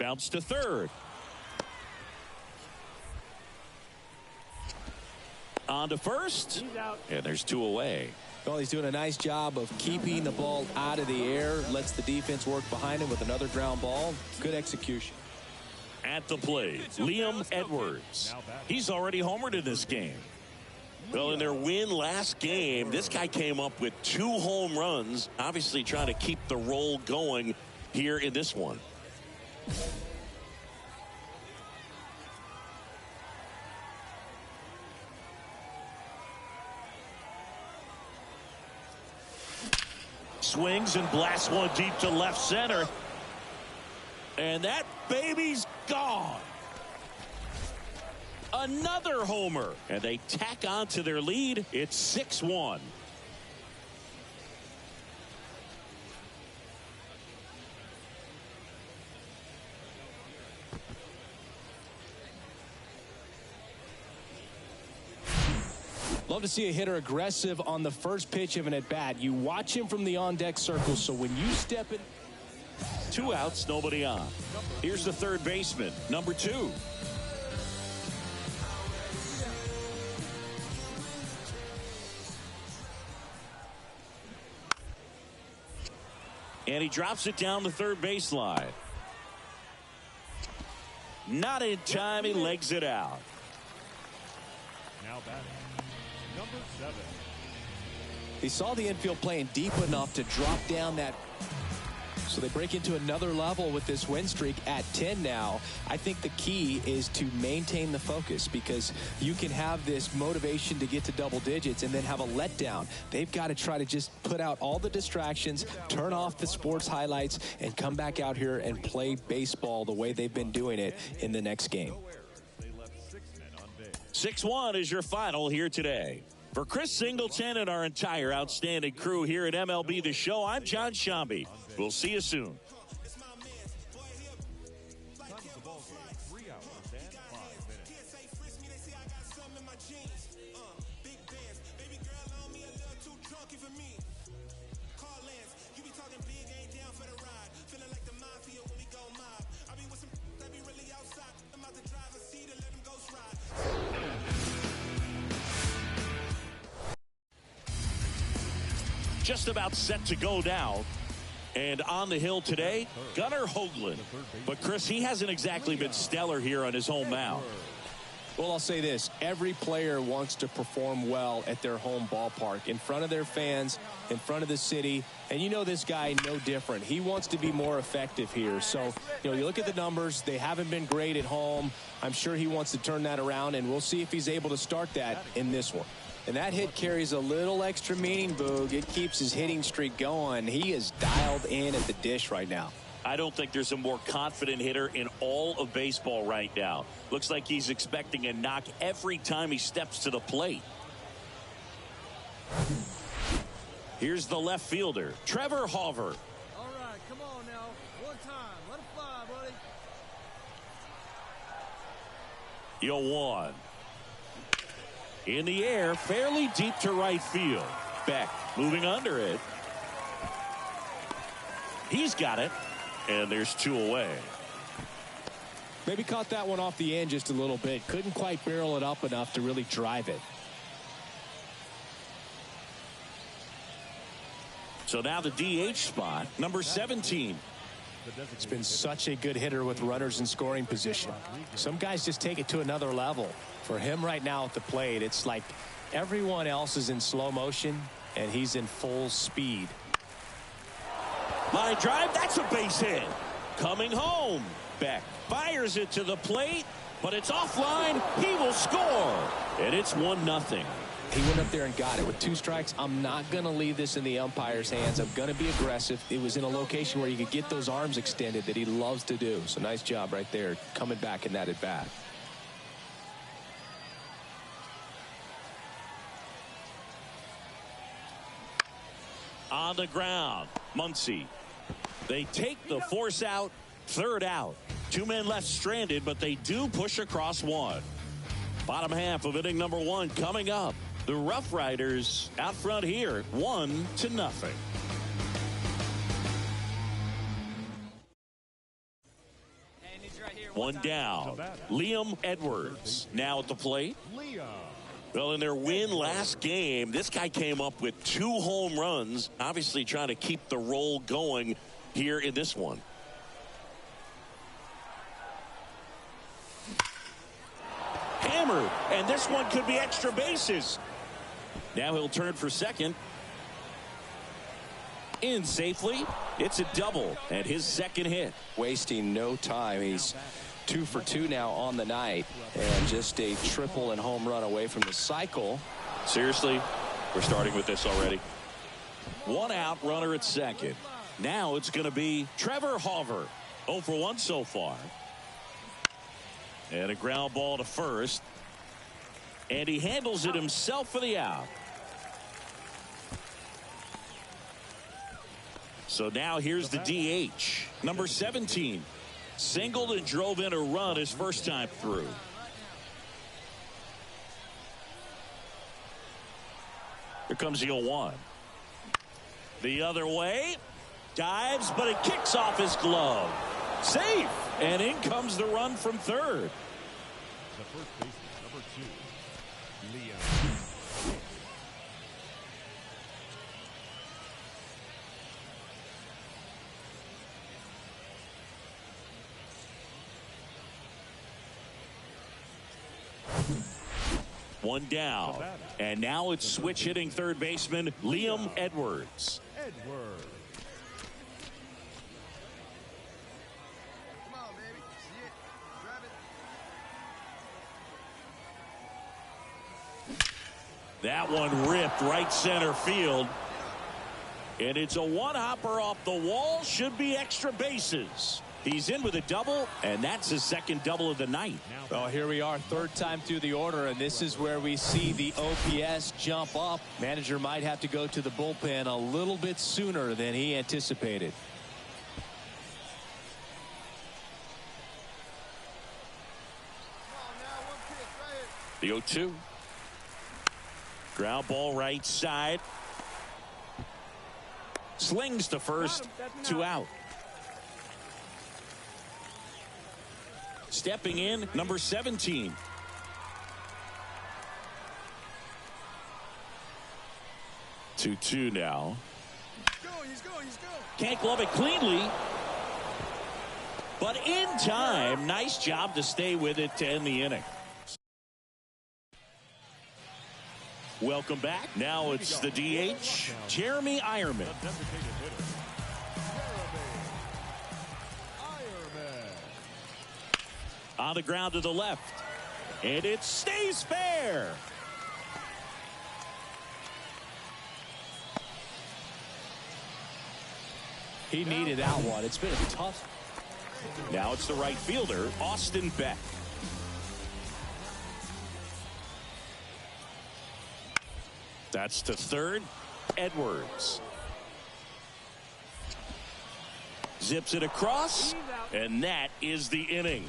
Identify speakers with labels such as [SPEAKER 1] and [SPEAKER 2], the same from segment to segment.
[SPEAKER 1] Bounce to third. On to first. And there's 2 away.
[SPEAKER 2] Well, he's doing a nice job of keeping the ball out of the air. Lets the defense work behind him with another ground ball. Good execution.
[SPEAKER 1] At the plate, Liam Edwards. He's already homered in this game. Well, in their win last game, this guy came up with 2 home runs, obviously trying to keep the roll going here in this one. Swings and blasts one deep to left center. And that baby's gone. Another homer. And they tack on to their lead. It's 6-1.
[SPEAKER 2] Love to see a hitter aggressive on the first pitch of an at-bat. You watch him from the on-deck circle, so when you step in.
[SPEAKER 1] 2 outs, nobody on. Here's the third baseman, number 2. And he drops it down the third baseline. Not in time, he legs it out.
[SPEAKER 3] Now batting, number 7.
[SPEAKER 2] He saw the infield playing deep enough to drop down that. So they break into another level with this win streak at 10 now. I think the key is to maintain the focus, because you can have this motivation to get to double digits and then have a letdown. They've got to try to just put out all the distractions, turn off the sports highlights, and come back out here and play baseball the way they've been doing it in the next game.
[SPEAKER 1] 6-1 is your final here today. For Chris Singleton and our entire outstanding crew here at MLB The Show, I'm John Shambi. We'll see you soon. Just about set to go now. And on the hill today, Gunnar Hoagland. But, Chris, he hasn't exactly been stellar here on his home mound.
[SPEAKER 2] Well, I'll say this. Every player wants to perform well at their home ballpark, in front of their fans, in front of the city. And you know this guy no different. He wants to be more effective here. So, you know, you look at the numbers. They haven't been great at home. I'm sure he wants to turn that around, and we'll see if he's able to start that in this one. And that hit carries a little extra meaning, Boog. It keeps his hitting streak going. He is dialed in at the dish right now.
[SPEAKER 1] I don't think there's a more confident hitter in all of baseball right now. Looks like he's expecting a knock every time he steps to the plate. Here's the left fielder, Trevor Hauver.
[SPEAKER 4] All right, come on now. One time. Let it fly, buddy.
[SPEAKER 1] 0-1. In the air, fairly deep to right field. Beck moving under it. He's got it. And there's 2 away.
[SPEAKER 2] Maybe caught that one off the end just a little bit. Couldn't quite barrel it up enough to really drive it.
[SPEAKER 1] So now the DH spot, number 17.
[SPEAKER 2] It's been such a good hitter with runners in scoring position. Some guys just take it to another level. For him right now at the plate, it's like everyone else is in slow motion and he's in full speed.
[SPEAKER 1] Line drive, that's a base hit. Coming home. Beck fires it to the plate, but it's offline. He will score. And it's 1-0.
[SPEAKER 2] He went up there and got it with 2 strikes. I'm not going to leave this in the umpire's hands. I'm going to be aggressive. It was in a location where you could get those arms extended that he loves to do. So nice job right there coming back in that at bat.
[SPEAKER 1] On the ground, Muncy. They take the force out, 3rd out. 2 men left stranded, but they do push across 1. Bottom half of inning number 1 coming up. The Rough Riders out front here, 1-0. One down. Liam Edwards now at the plate.
[SPEAKER 3] Liam.
[SPEAKER 1] Well, in their win last game, this guy came up with 2 home runs, obviously trying to keep the roll going here in this one. Hammered, and this one could be extra bases. Now he'll turn for second. In safely. It's a double and his second hit.
[SPEAKER 2] Wasting no time. He's 2 for 2 now on the night, and just a triple and home run away from the cycle.
[SPEAKER 1] Seriously, we're starting with this already. 1 out, runner at second. Now it's going to be Trevor Hauver. 0 for 1 so far. And a ground ball to first. And he handles it himself for the out. So now here's the DH. Number 17. Singled and drove in a run his first time through. Here comes the 0-1. The other way. Dives, but it kicks off his glove. Safe. And in comes the run from third.
[SPEAKER 3] The first baseman, number 2, Liam.
[SPEAKER 1] One down. And now it's switch hitting third baseman Liam Edwards.
[SPEAKER 3] Edwards.
[SPEAKER 4] Come on, baby. See it. Grab it.
[SPEAKER 1] That one ripped right center field. And it's a one-hopper off the wall. Should be extra bases. He's in with a double, and that's his second double of the night.
[SPEAKER 2] Well, here we are, third time through the order, and this is where we see the OPS jump up. Manager might have to go to the bullpen a little bit sooner than he anticipated.
[SPEAKER 1] The 0-2. Ground ball right side. Slings to first. 2 out. Stepping in, number 17. Two now.
[SPEAKER 4] He's going.
[SPEAKER 1] Can't glove it cleanly. But in time, nice job to stay with it to end the inning. Welcome back. Now it's the DH, Jeremy Ironman. On the ground to the left. And it stays fair.
[SPEAKER 2] He needed that one. It's been a tough.
[SPEAKER 1] Now it's the right fielder, Austin Beck. That's to third, Edwards. Zips it across, and that is the inning.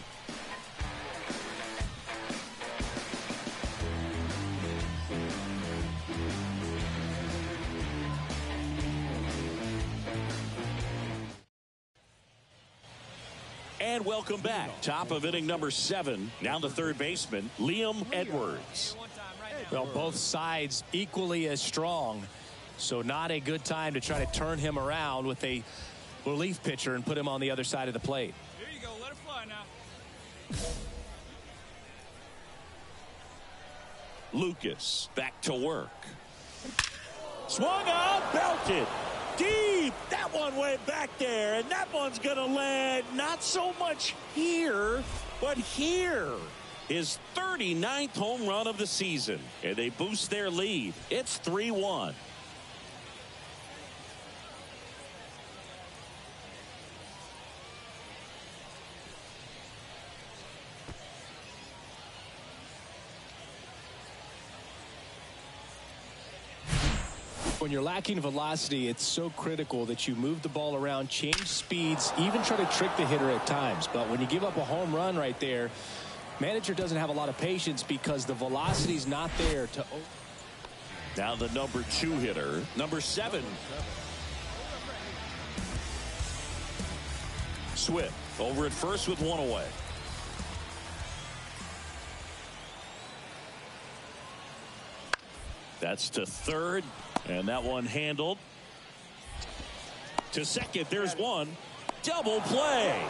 [SPEAKER 1] And welcome back. Top of inning number 7. Now the third baseman, Liam Edwards.
[SPEAKER 2] Well, both sides equally as strong. So not a good time to try to turn him around with a relief pitcher and put him on the other side of the plate.
[SPEAKER 4] Here you go. Let it fly now.
[SPEAKER 1] Lucas back to work. Swung on, belted. Deep. That one went back there, and that one's going to land not so much here, but here. His 39th home run of the season, and they boost their lead. It's 3-1.
[SPEAKER 2] When you're lacking velocity, it's so critical that you move the ball around, change speeds, even try to trick the hitter at times. But when you give up a home run right there, manager doesn't have a lot of patience because the velocity's not there to.
[SPEAKER 1] Now the number 2 hitter, number 7. Swift over at first with 1 away. That's to third, and that one handled. To second, there's one. Double play.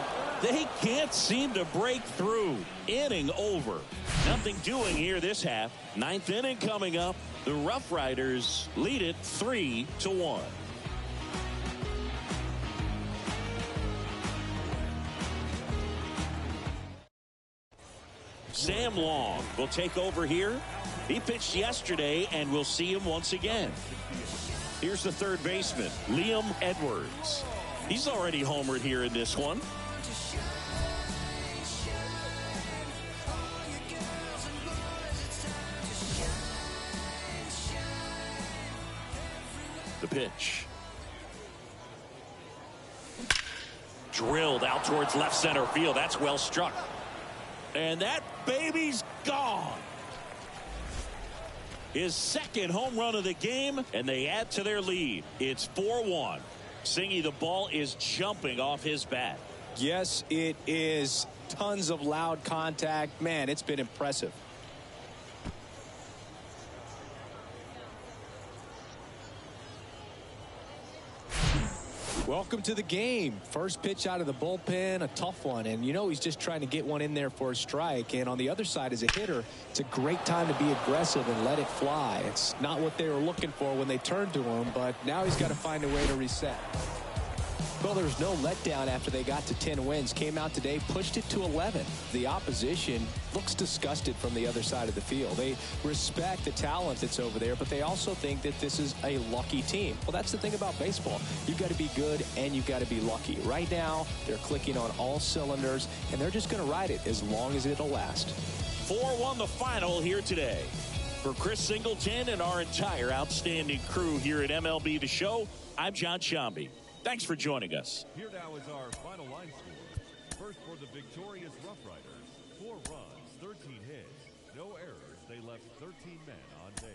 [SPEAKER 1] They can't seem to break through. Inning over. Nothing doing here this half. Ninth inning coming up. The Rough Riders lead it 3-1. Sam Long will take over here. He pitched yesterday, and we'll see him once again. Here's the third baseman, Liam Edwards. He's already homered here in this one. The pitch. Drilled out towards left center field. That's well struck. And that baby's gone. His second home run of the game, and they add to their lead. It's 4-1. Singy, the ball is jumping off his bat.
[SPEAKER 2] Yes, it is. Tons of loud contact. Man, it's been impressive. Welcome to the game. First pitch out of the bullpen, a tough one. And you know he's just trying to get one in there for a strike. And on the other side as a hitter, it's a great time to be aggressive and let it fly. It's not what they were looking for when they turned to him, but now he's got to find a way to reset. Well, there was no letdown after they got to 10 wins. Came out today, pushed it to 11. The opposition looks disgusted from the other side of the field. They respect the talent that's over there, but they also think that this is a lucky team. Well, that's the thing about baseball. You've got to be good and you've got to be lucky. Right now, they're clicking on all cylinders, and they're just going to ride it as long as it'll last.
[SPEAKER 1] 4-1 the final here today. For Chris Singleton and our entire outstanding crew here at MLB The Show, I'm John Shambi. Thanks for joining us.
[SPEAKER 3] Here now is our final line score. First for the victorious Rough Riders, 4 runs, 13 hits, no errors. They left 13 men on base.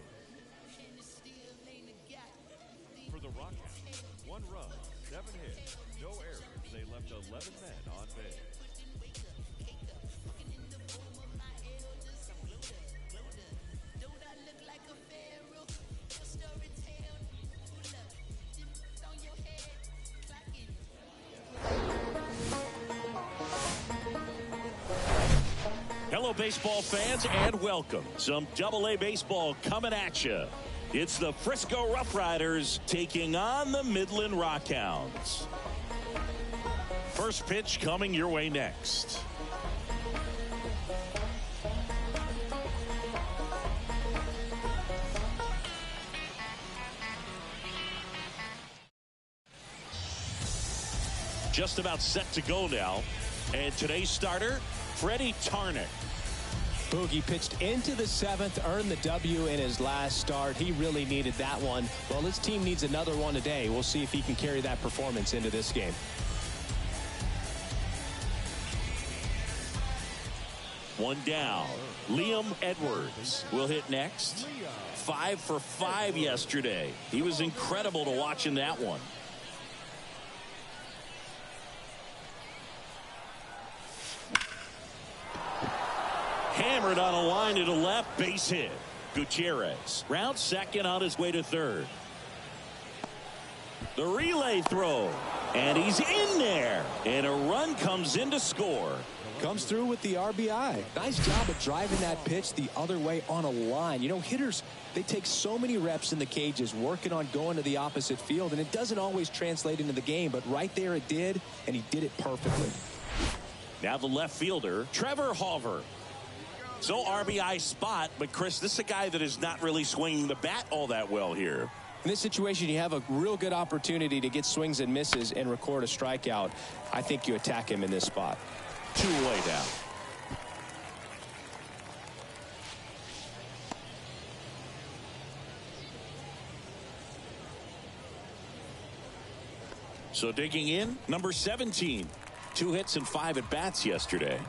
[SPEAKER 3] For the Rockhounds, 1 run, 7 hits, no errors. They left 11 men on base.
[SPEAKER 1] Hello, baseball fans, and welcome. Some Double-A baseball coming at you. It's the Frisco Rough Riders taking on the Midland Rockhounds. First pitch coming your way next. Just about set to go now. And today's starter, Freddie Tarnick.
[SPEAKER 2] Boogie pitched into the 7th, earned the W in his last start. He really needed that one. Well, his team needs another one today. We'll see if he can carry that performance into this game.
[SPEAKER 1] One down. Liam Edwards will hit next. 5 for 5 yesterday. He was incredible to watch in that one. Hammered on a line to the left, base hit. Gutierrez round second on his way to third. The relay throw, and he's in there, and a run comes in to score.
[SPEAKER 2] Comes through with the RBI. Nice job of driving that pitch the other way on a line. You know, hitters, they take so many reps in the cages working on going to the opposite field, and it doesn't always translate into the game, but right there it did, and he did it perfectly.
[SPEAKER 1] Now the left fielder, Trevor Hauver. So RBI spot, but Chris, this is a guy that is not really swinging the bat all that well here.
[SPEAKER 2] In this situation, you have a real good opportunity to get swings and misses and record a strikeout. I think you attack him in this spot.
[SPEAKER 1] 2 away down. So digging in, number 17. 2 hits and 5 at bats yesterday.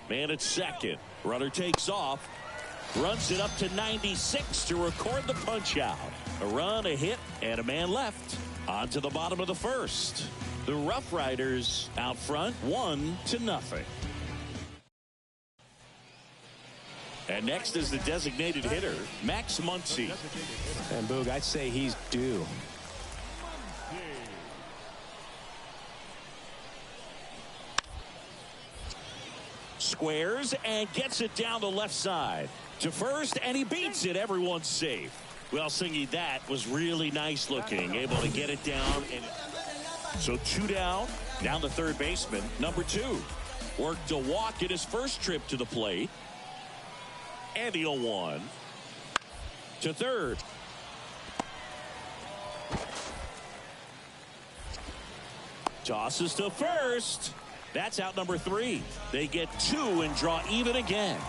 [SPEAKER 1] Man at second. Runner takes off. Runs it up to 96 to record the punch out. A run, a hit, and a man left. On to the bottom of the first. The Rough Riders out front 1-0. And next is the designated hitter, Max Muncy.
[SPEAKER 2] And Boog, I'd say he's due.
[SPEAKER 1] Squares and gets it down the left side to first, and he beats it. Everyone's safe. Well, Singy, that was really nice looking, able to get it down. And so 2 down to third baseman, number 2. Worked a walk in his first trip to the plate. And the 0-1 to third. Tosses to first. That's out number 3. They get 2 and draw even again.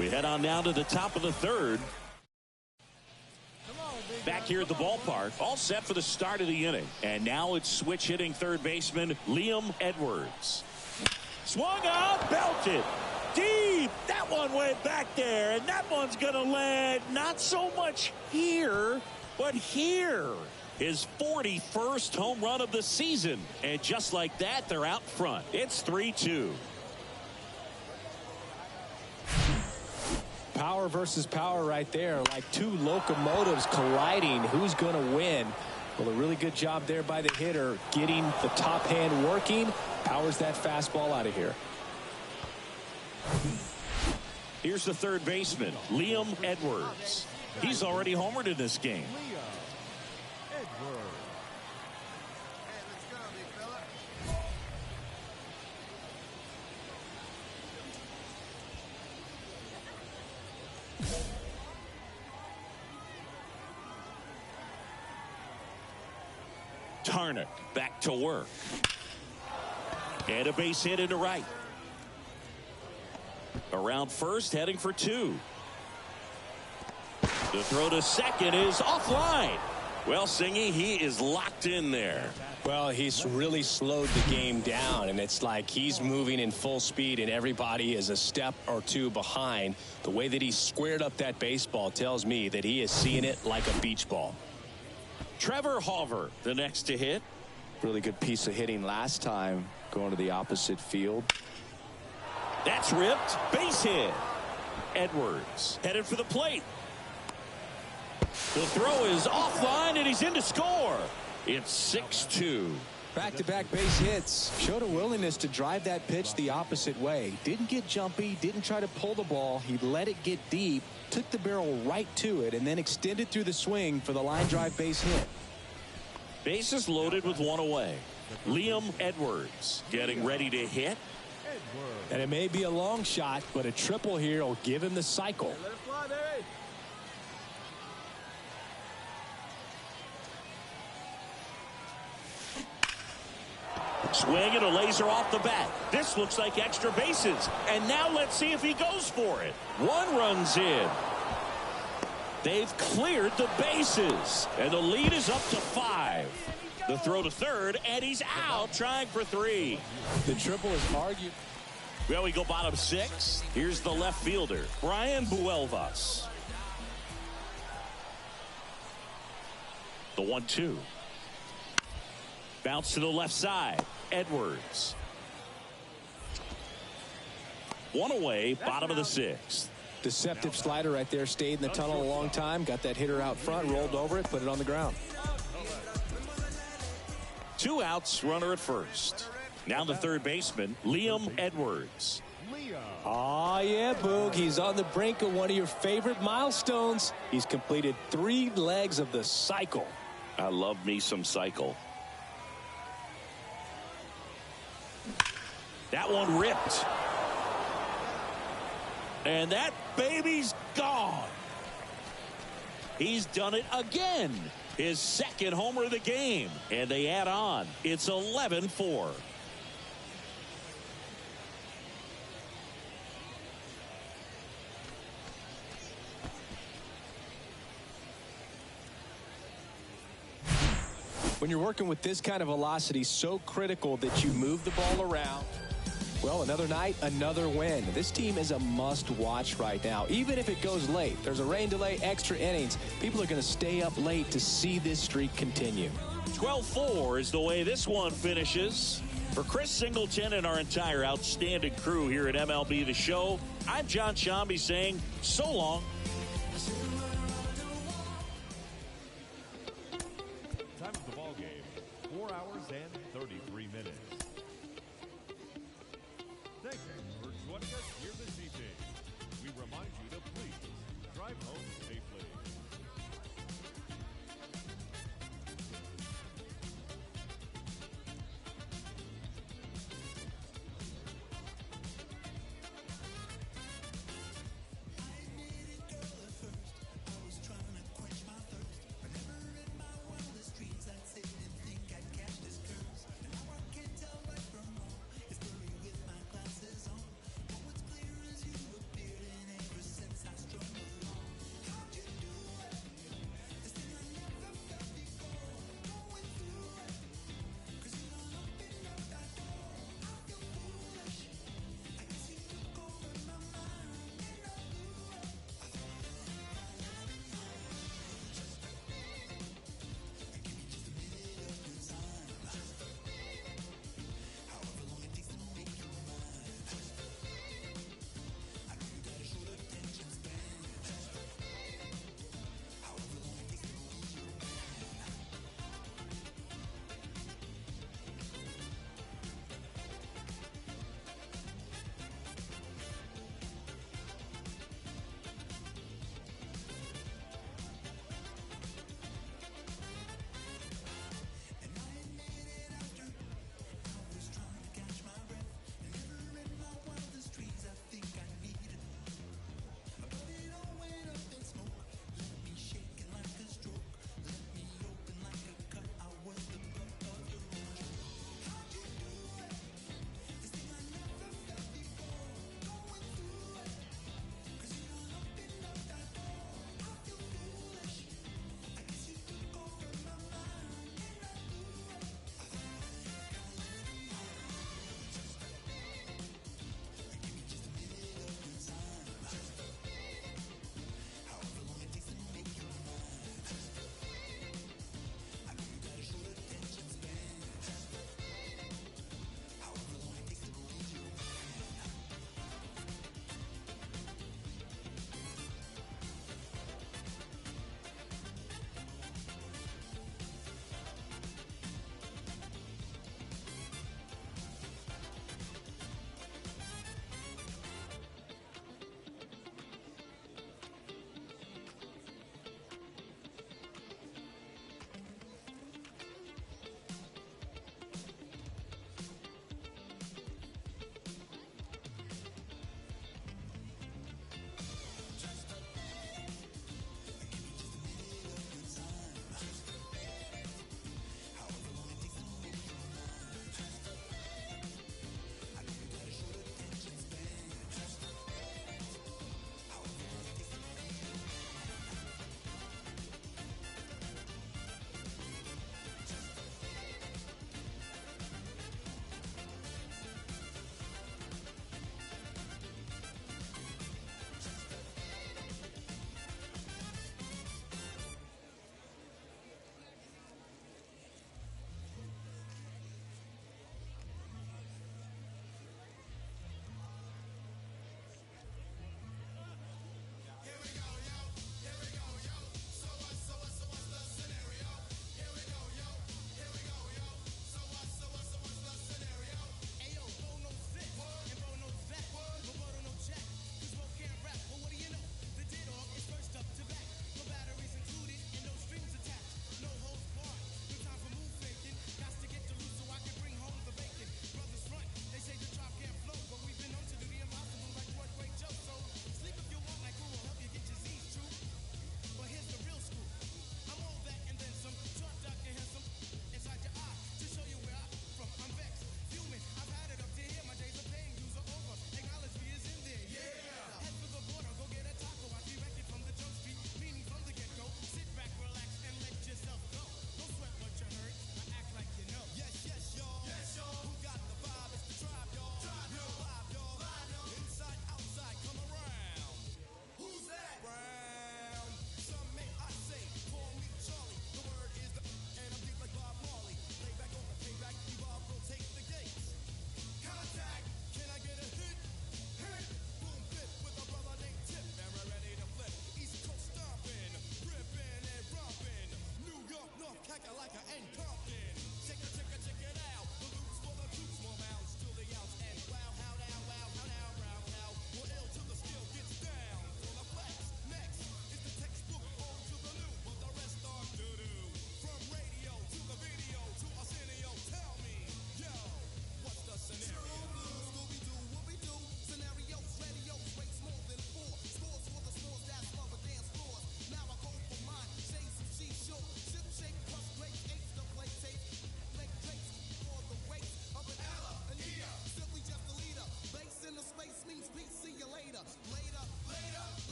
[SPEAKER 1] We head on down to the top of the third. Back here at the ballpark, all set for the start of the inning. And now it's switch hitting third baseman Liam Edwards. Swung out, belted. Deep. That one went back there, and that one's going to land not so much here, but here. His 41st home run of the season. And just like that, they're out front. It's 3-2.
[SPEAKER 2] Power versus power right there, like 2 locomotives colliding. Who's going to win? Well, a really good job there by the hitter, getting the top hand working. Powers that fastball out of here.
[SPEAKER 1] Here's the third baseman, Liam Edwards. He's already homered in this game. Tarnick back to work. And a base hit into right. Around first, heading for 2. The throw to second is offline. Well, Singy, he is locked in there.
[SPEAKER 2] Well, he's really slowed the game down, and it's like he's moving in full speed, and everybody is a step or 2 behind. The way that he squared up that baseball tells me that he is seeing it like a beach ball.
[SPEAKER 1] Trevor Hauver, the next to hit.
[SPEAKER 5] Really good piece of hitting last time, going to the opposite field.
[SPEAKER 1] That's ripped. Base hit. Edwards headed for the plate. The throw is offline, and he's in to score. It's 6-2.
[SPEAKER 6] Back-to-back base hits. Showed a willingness to drive that pitch the opposite way. Didn't get jumpy, didn't try to pull the ball. He let it get deep, took the barrel right to it, and then extended through the swing for the line drive base hit.
[SPEAKER 1] Bases loaded with 1 away. Liam Edwards getting ready to hit.
[SPEAKER 2] And it may be a long shot, but a triple here will give him the cycle.
[SPEAKER 4] Let it fly, baby.
[SPEAKER 1] Swing and a laser off the bat. This looks like extra bases. And now let's see if he goes for it. 1 run's in. They've cleared the bases. And the lead is up to 5. The throw to third, and he's out trying for 3.
[SPEAKER 2] The triple is argued.
[SPEAKER 1] Well, we go bottom 6. Here's the left fielder, Brian Buelvas. The 1-2. Bounce to the left side. Edwards. 1 away, bottom of the 6th.
[SPEAKER 6] Deceptive slider right there. Stayed in the tunnel a long time. Got that hitter out front, rolled over it, put it on the ground.
[SPEAKER 1] 2 outs, runner at first. Now the third baseman, Liam Edwards.
[SPEAKER 2] Oh, yeah, Boog. He's on the brink of one of your favorite milestones. He's completed 3 legs of the cycle.
[SPEAKER 1] I love me some cycle. That one ripped. And that baby's gone. He's done it again. His 2nd homer of the game. And they add on. It's 11-4.
[SPEAKER 6] When you're working with this kind of velocity, so critical that you move the ball around. Well, another night, another win. This team is a must-watch right now. Even if it goes late, there's a rain delay, extra innings. People are going to stay up late to see this streak continue.
[SPEAKER 1] 12-4 is the way this one finishes. For Chris Singleton and our entire outstanding crew here at MLB The Show, I'm John Shambi saying so long.
[SPEAKER 3] Time of the ball game, 4 hours and 33 minutes. Thank you for joining us here this evening. We remind you to please drive home safely.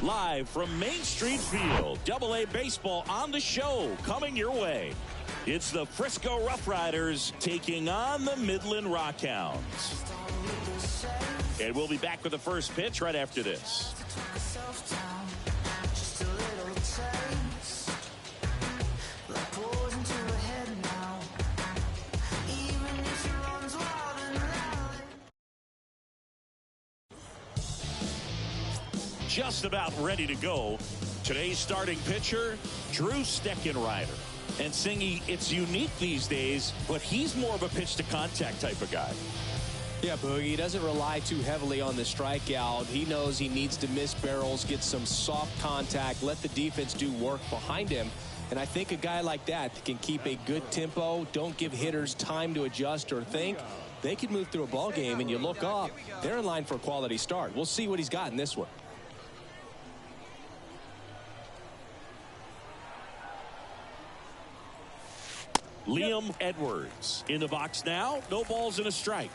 [SPEAKER 1] Live from Main Street Field, AA Baseball on the show, coming your way. It's the Frisco Rough Riders taking on the Midland Rockhounds. And we'll be back with the first pitch right after this. Just about ready to go. Today's starting pitcher, Drew Steckenrider. And Singy, it's unique these days, but he's more of a pitch to contact type of guy.
[SPEAKER 6] Yeah, Boogie, he doesn't rely too heavily on the strikeout. He knows he needs to miss barrels, get some soft contact, let the defense do work behind him. And I think a guy like that can keep a good tempo, don't give hitters time to adjust or think. They can move through a ball game, and you look up, they're in line for a quality start. We'll see what he's got in this one.
[SPEAKER 1] Liam Edwards in the box now. No balls and a strike.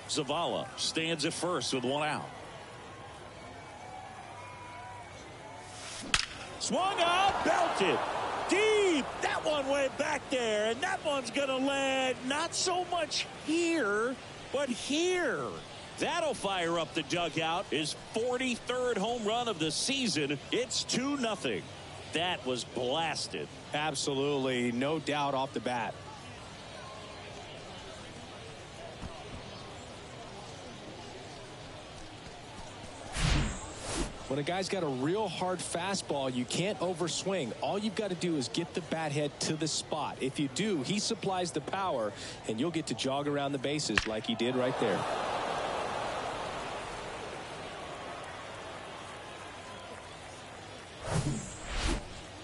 [SPEAKER 1] Zavala stands at first with one out. Swung out, belted deep. That one went back there, and that one's going to land not so much here, but here. That'll fire up the dugout. His 43rd home run of the season. It's 2-0. That was blasted.
[SPEAKER 6] Absolutely, no doubt off the bat. When a guy's got a real hard fastball, you can't overswing. All you've got to do is get the bat head to the spot. If you do, he supplies the power, and you'll get to jog around the bases like he did right there.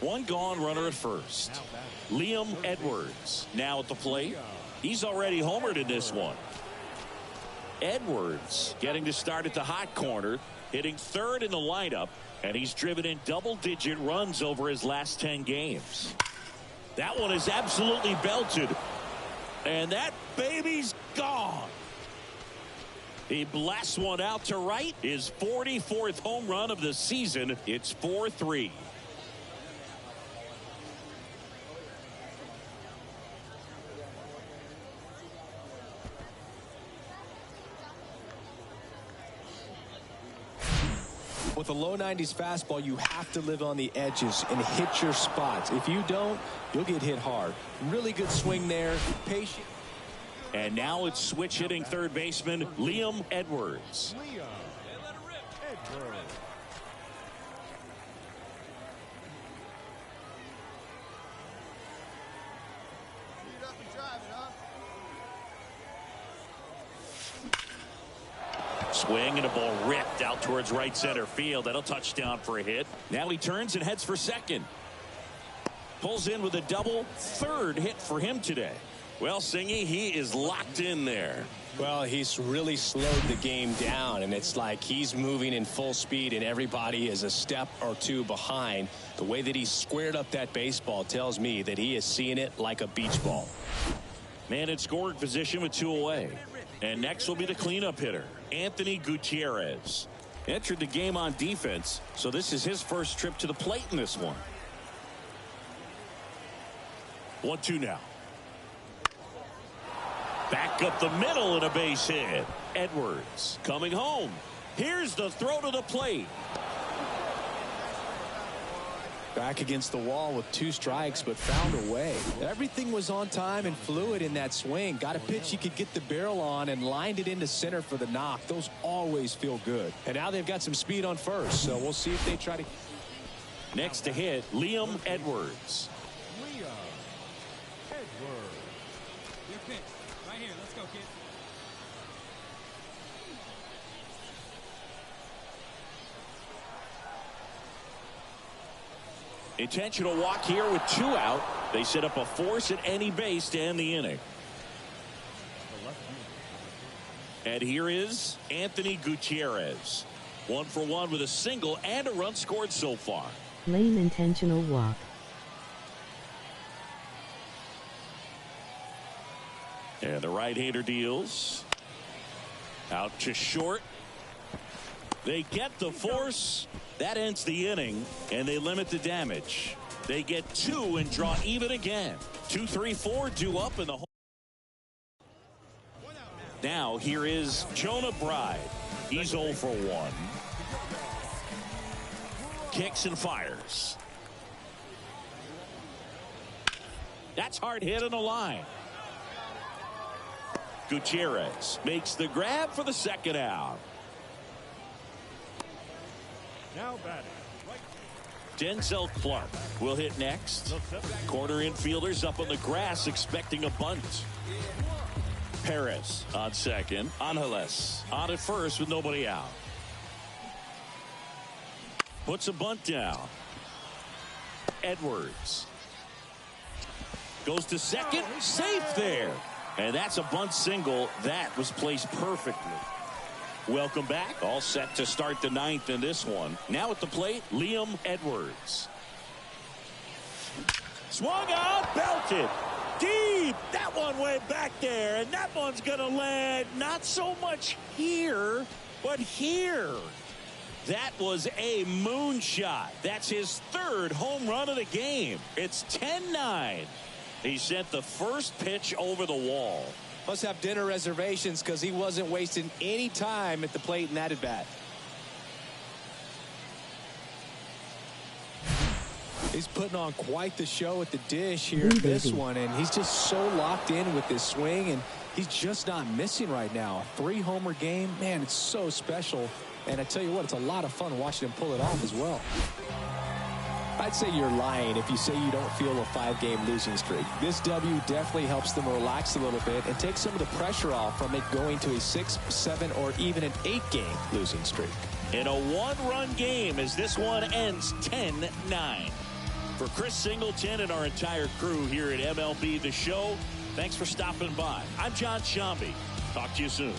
[SPEAKER 1] One gone, runner at first. Liam Edwards now at the plate. He's already homered in this one. Edwards getting to start at the hot corner, hitting third in the lineup, and he's driven in double-digit runs over his last 10 games. That one is absolutely belted, and that baby's gone. He blasts one out to right. His 44th home run of the season. It's 4-3.
[SPEAKER 6] With a low 90s fastball, you have to live on the edges and hit your spots. If you don't, you'll get hit hard. Really good swing there. Patient.
[SPEAKER 1] And now it's switch hitting third baseman Liam Edwards. Swing and a ball ripped out towards right center field. That'll touchdown for a hit. Now he turns and heads for second. Pulls in with a double. Third hit for him today. Well, Singy, he is locked in there.
[SPEAKER 2] Well, he's really slowed the game down, and it's like he's moving in full speed, and everybody is a step or two behind. The way that he squared up that baseball tells me that he is seeing it like a beach ball.
[SPEAKER 1] Man in scoring position with 2 away. And next will be the cleanup hitter, Anthony Gutierrez. Entered the game on defense, so this is his first trip to the plate in this one. 1-2 now. Back up the middle and a base hit. Edwards coming home. Here's the throw to the plate.
[SPEAKER 6] Back against the wall with 2 strikes, but found a way. Everything was on time and fluid in that swing. Got a pitch he could get the barrel on and lined it into center for the knock. Those always feel good. And now they've got some speed on first, so we'll see if they try to.
[SPEAKER 1] Next to hit, Liam Edwards.
[SPEAKER 4] Your pitch. Right here. Let's go, kid.
[SPEAKER 1] Intentional walk here with 2 out. They set up a force at any base to end the inning. And here is Anthony Gutierrez. 1 for 1 with a single and a run scored so far.
[SPEAKER 7] Lane intentional walk.
[SPEAKER 1] And the right-hander deals. Out to short. They get the force. That ends the inning, and they limit the damage. They get 2 and draw even again. 2, 3, 4 due up in the hole. Now here is Jonah Bride. He's 0 for 1. Kicks and fires. That's hard hit on the line. Gutierrez makes the grab for the second out.
[SPEAKER 3] Now batting.
[SPEAKER 1] Denzel Clark will hit next. Corner infielders up on the grass expecting a bunt. Perez on second. Angeles on at first with nobody out. Puts a bunt down. Edwards goes to second. Safe there. And that's a bunt single. That was placed perfectly. Welcome back. All set to start the 9th in this one. Now at the plate, Liam Edwards. Swung out, belted. Deep. That one went back there. And that one's going to land not so much here, but here. That was a moonshot. That's his 3rd home run of the game. It's 10-9. He sent the first pitch over the wall.
[SPEAKER 6] Must have dinner reservations because he wasn't wasting any time at the plate in that at bat. He's putting on quite the show at the dish here in this one, and he's just so locked in with this swing, and he's just not missing right now. 3-homer game, man, it's so special. And I tell you what, it's a lot of fun watching him pull it off as well. I'd say you're lying if you say you don't feel a 5-game losing streak. This W definitely helps them relax a little bit and take some of the pressure off from it going to a 6, 7, or even an 8-game losing streak.
[SPEAKER 1] In a 1-run game as this one ends 10-9. For Chris Singleton and our entire crew here at MLB The Show, thanks for stopping by. I'm John Shambi. Talk to you soon.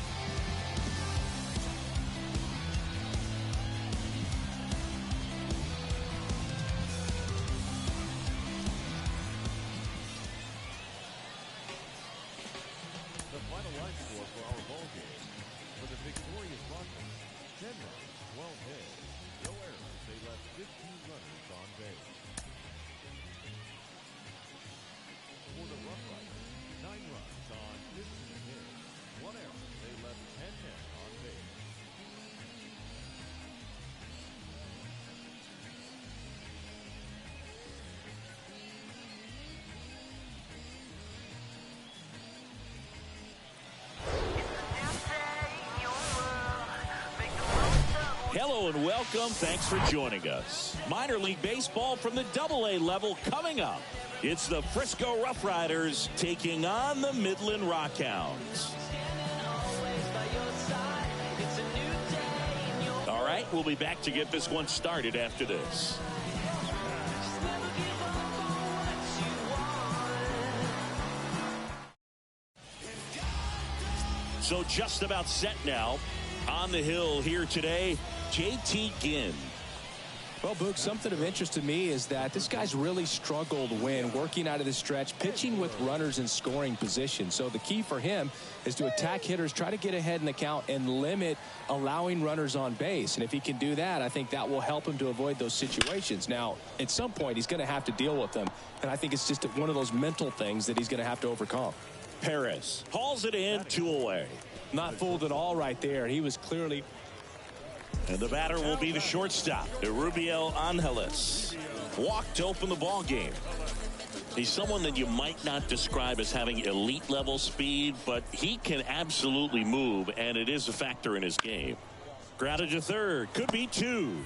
[SPEAKER 1] Hello and welcome. Thanks for joining us. Minor League Baseball from the AA level coming up. It's the Frisco Rough Riders taking on the Midland Rockhounds. We'll be back to get this one started after this. So just about set now. On the hill here today, JT Ginn.
[SPEAKER 6] Well, Boog, something of interest to me is that this guy's really struggled when working out of the stretch, pitching with runners in scoring position. So the key for him is to attack hitters, try to get ahead in the count, and limit allowing runners on base. And if he can do that, I think that will help him to avoid those situations. Now, at some point, he's going to have to deal with them. And I think it's just one of those mental things that he's going to have to overcome.
[SPEAKER 1] Perez hauls it in, 2 away.
[SPEAKER 6] Not fooled at all right there. He was clearly...
[SPEAKER 1] And the batter will be the shortstop, Rubiel Angeles. Walked to open the ball game. He's someone that you might not describe as having elite level speed, but he can absolutely move, and it is a factor in his game. Grounded to third, could be 2.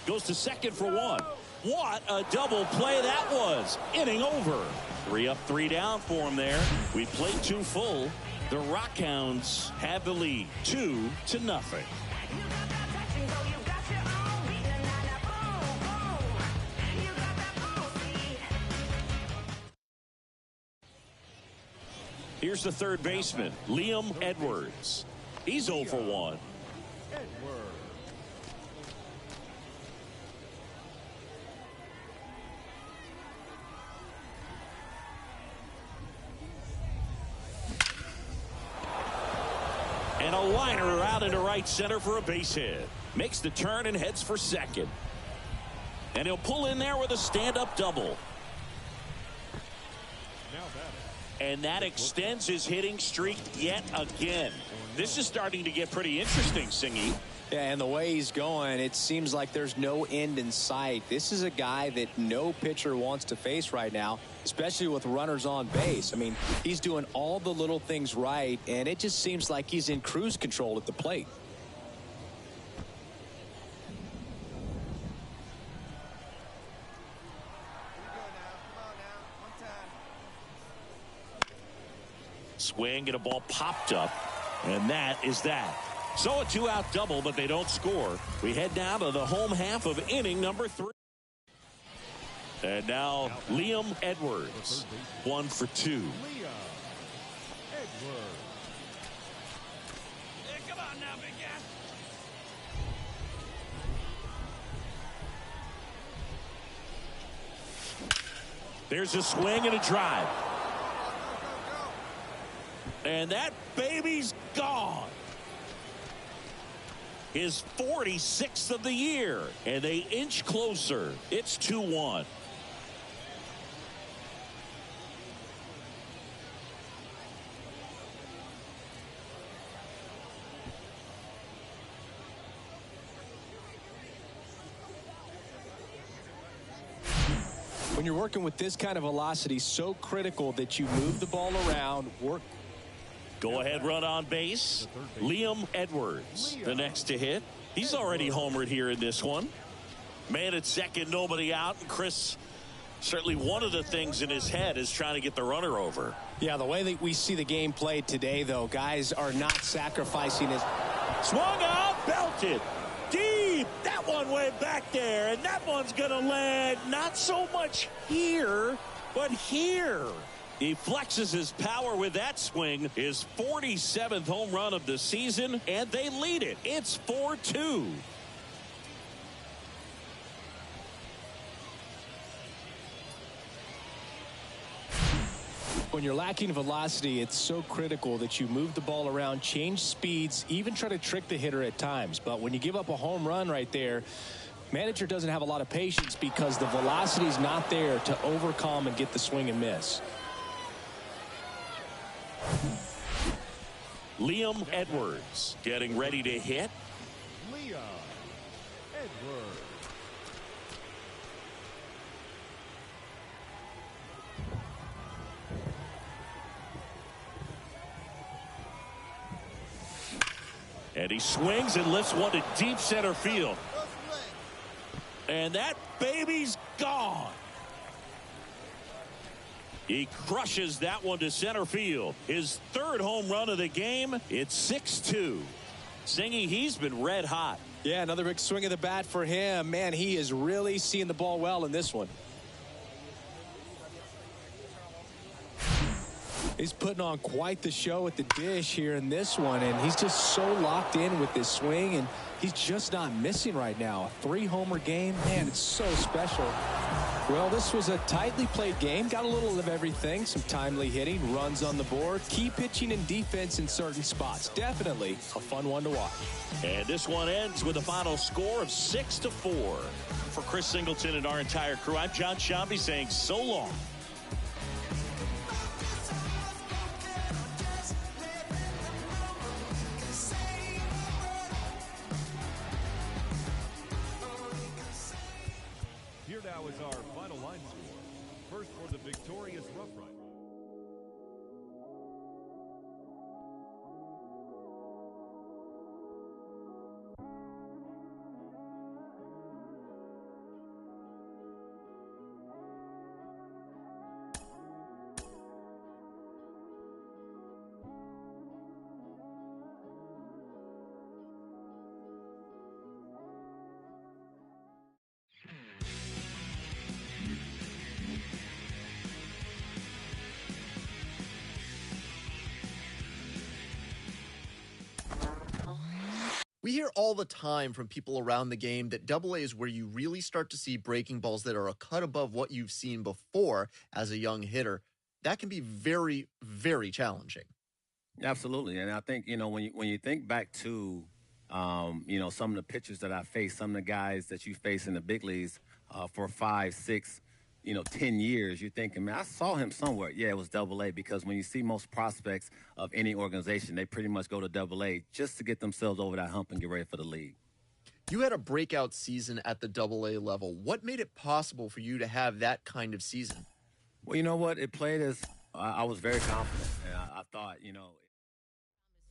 [SPEAKER 1] Goes to second for 1. What a double play that was. Inning over. 3 up, 3 down for him there. We played 2 full. The Rockhounds have the lead, 2-0. Here's the third baseman, Liam Edwards. He's 0 for 1. And a liner out into right center for a base hit. Makes the turn and heads for second. And he'll pull in there with a stand-up double. And that extends his hitting streak yet again. This is starting to get pretty interesting, Singy.
[SPEAKER 5] Yeah, and the way he's going, it seems like there's no end in sight. This is a guy that no pitcher wants to face right now, especially with runners on base. I mean, he's doing all the little things right, and it just seems like he's in cruise control at the plate.
[SPEAKER 1] Swing and a ball popped up, and that is that. So a 2-out double, but they don't score. We head down to the home half of inning number 3. And now Liam Edwards, 1 for 2.
[SPEAKER 4] Come on now, big guy.
[SPEAKER 1] There's a swing and a drive. And that baby's gone. His 46th of the year, and they inch closer. It's 2-1.
[SPEAKER 6] When you're working with this kind of velocity, so critical that you move the ball around, work.
[SPEAKER 1] Go ahead run on base. Liam Edwards, the next to hit. He's already homered here in this one. Man at second, nobody out. And Chris, certainly one of the things in his head is trying to get the runner over.
[SPEAKER 6] Yeah, the way that we see the game played today, though, guys are not sacrificing his.
[SPEAKER 1] Swung out, belted. Deep. That one went back there, and that one's going to land not so much here, but here. He flexes his power with that swing, his 47th home run of the season, and they lead it. It's 4-2.
[SPEAKER 6] When you're lacking velocity, it's so critical that you move the ball around, change speeds, even try to trick the hitter at times. But when you give up a home run right there, manager doesn't have a lot of patience because the velocity is not there to overcome and get the swing and miss.
[SPEAKER 1] Liam Edwards getting ready to hit.
[SPEAKER 3] Liam Edwards.
[SPEAKER 1] And he swings and lifts one to deep center field. And that baby's gone. He crushes that one to center field. His third home run of the game. It's 6-2. Singy, he's been red hot.
[SPEAKER 6] Yeah, another big swing of the bat for him. Man, he is really seeing the ball well in this one. He's putting on quite the show at the dish here in this one, and he's just so locked in with this swing, and he's just not missing right now. A 3-homer game, man, it's so special. Well, this was a tightly played game. Got a little of everything. Some timely hitting, runs on the board, key pitching and defense in certain spots. Definitely a fun one to watch.
[SPEAKER 1] And this one ends with a final score of 6-4. For Chris Singleton and our entire crew, I'm John Shambi saying so long.
[SPEAKER 3] Here now is our final line score. First for the victorious Rough Riders.
[SPEAKER 8] We hear all the time from people around the game that AA is where you really start to see breaking balls that are a cut above what you've seen before as a young hitter. That can be very, very challenging.
[SPEAKER 9] Absolutely. And I think, when you think back to, some of the pitchers that I faced, some of the guys that you face in the big leagues for 5, 6, 10 years, you're thinking, man, I saw him somewhere. Yeah, it was AA, because when you see most prospects of any organization, they pretty much go to AA just to get themselves over that hump and get ready for the league.
[SPEAKER 8] You had a breakout season at the AA level. What made it possible for you to have that kind of season?
[SPEAKER 9] Well, you know what? It played as I was very confident. And I thought,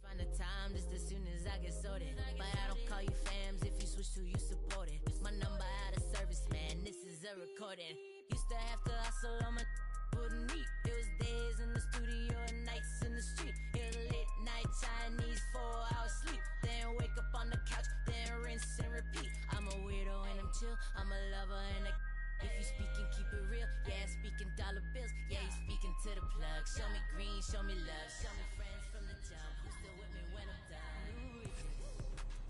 [SPEAKER 10] Find the time just as soon as I get sorted. But I don't call you fams if you switch to you support it. My number out of service, man. This is a recording. Used to have to hustle on my wouldn't eat. It was days in the studio and nights in the street. It was late night Chinese 4-hour sleep. Then wake up on the couch, then rinse and repeat. I'm a weirdo and I'm chill. I'm a lover and a if you speaking, keep it real. Yeah, speaking dollar bills. Yeah, you speaking to the plug. Show me green, show me love. Show me friends from the jump. Who's still with me when I'm done?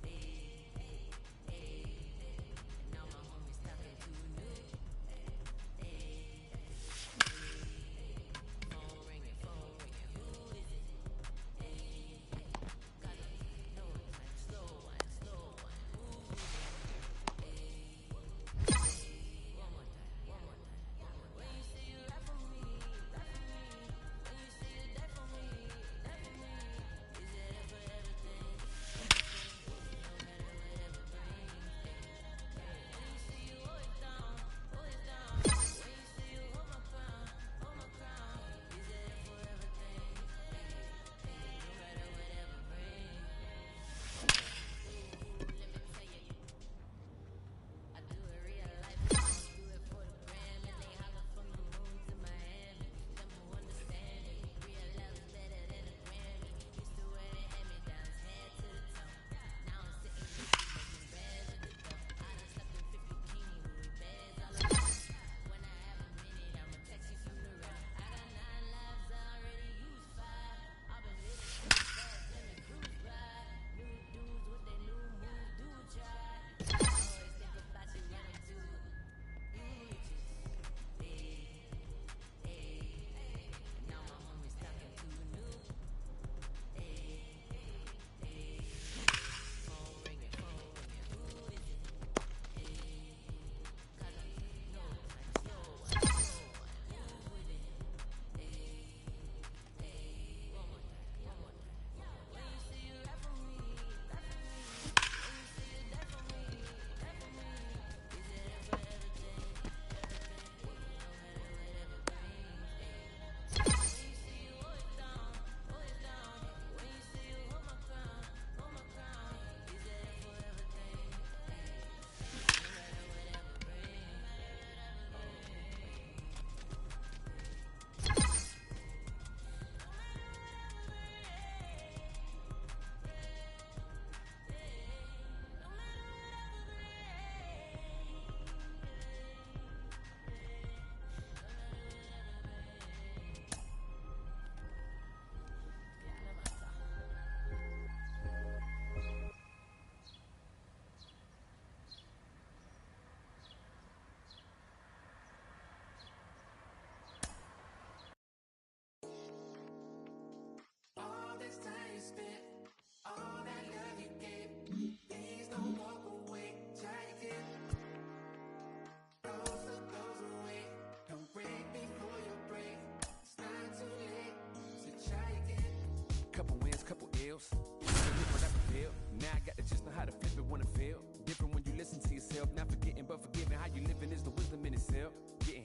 [SPEAKER 10] Hey, hey, hey, hey. Now my homies talking to new. Hey, hey, phone ringing, phone ringing. Who is it? Hey, hey, got it. No time, slow one, slow one. Who is it? When you say you die for me, when you say you die for me,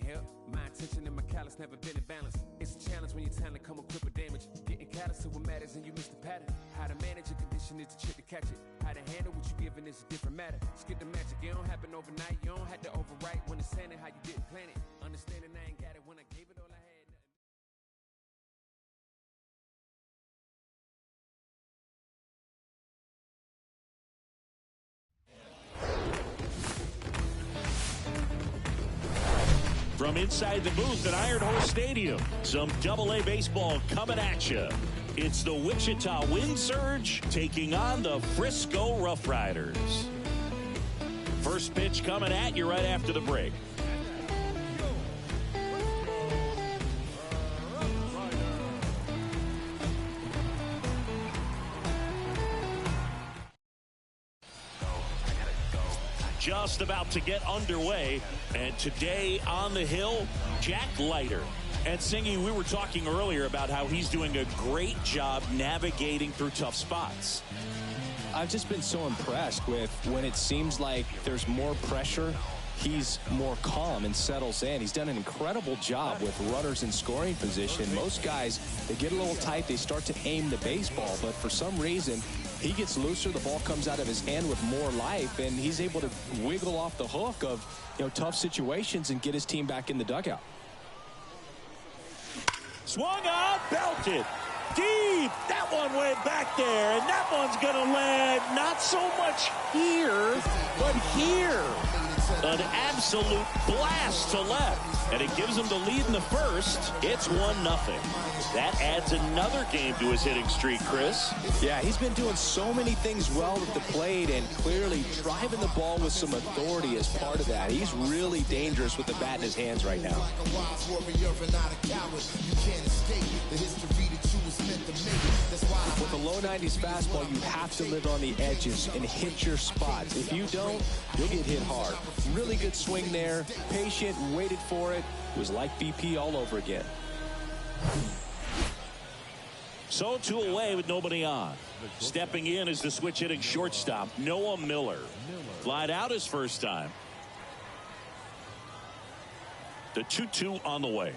[SPEAKER 11] help. My intention and my callous never been in balance. It's a challenge when your talent come equipped with damage. Getting callous to what matters and you miss the pattern. How to manage a condition is the trick to catch it. How to handle what you're giving is a different matter. Skip the magic, it don't happen overnight. You don't have to overwrite when it's handed how you didn't plan it. Understanding I ain't got it when I gave it all I had.
[SPEAKER 1] From inside the booth at Iron Horse Stadium, some Double-A baseball coming at you. It's the Wichita Wind Surge taking on the Frisco Rough Riders. First pitch coming at you right after the break. Just about to get underway, and today on the hill, Jack Leiter. And Singy, we were talking earlier about how he's doing a great job navigating through tough spots.
[SPEAKER 2] I've just been so impressed with when it seems like there's more pressure, he's more calm and settles in. He's done an incredible job with runners in scoring position. Most guys, they get a little tight, they start to aim the baseball, but for some reason, he gets looser, the ball comes out of his hand with more life, and he's able to wiggle off the hook of, tough situations and get his team back in the dugout.
[SPEAKER 1] Swung on, belted. Deep. That one went back there, and that one's going to land not so much here, but here. An absolute blast to left, and it gives him the lead in the first. It's 1-0. That adds another game to his hitting streak, Chris.
[SPEAKER 2] Yeah, he's been doing so many things well at the plate, and clearly driving the ball with some authority is part of that. He's really dangerous with the bat in his hands right now. With a low 90s fastball, you have to live on the edges and hit your spots. If you don't, you'll get hit hard. Really good swing there. Patient, waited for it. It was like BP all over again.
[SPEAKER 1] So 2 away with nobody on. Stepping in is the switch hitting shortstop, Noah Miller. Flied out his first time. The 2-2 on the way.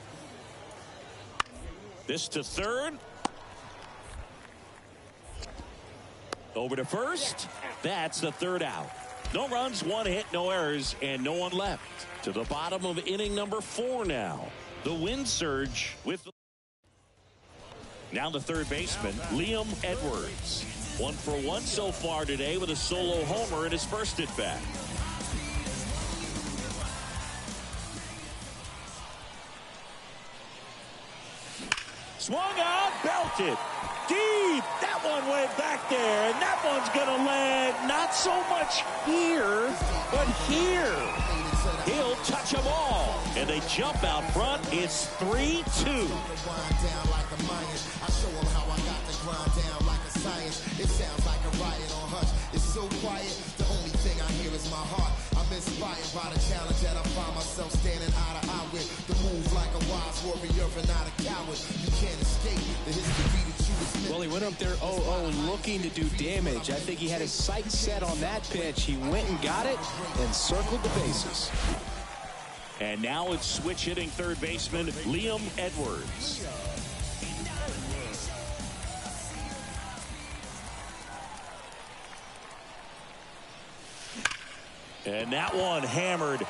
[SPEAKER 1] This to third. Over to first. That's the third out. No runs, 1 hit, no errors, and no one left. To the bottom of inning number 4 now. The Wind Surge with now the third baseman, Liam Edwards. 1 for 1 so far today with a solo homer in his first at bat. Swung on, belted. Deep. That one went back there, and that one's going to land not so much here, but here. He'll touch them all, and they jump out front. It's 3-2.
[SPEAKER 12] It sounds like a riot on Hush. It's so quiet, the only thing I hear is my heart. I'm inspired by the challenge that I find myself standing eye to eye with. The move like a wise warrior and not a coward. You can't escape the history that you was meant.
[SPEAKER 2] Well, he went up there 0-0 looking to do damage. I think he had his sights set on that pitch. He went and got it and circled the bases.
[SPEAKER 1] And now it's switch hitting third baseman Liam Edwards. And that one hammered.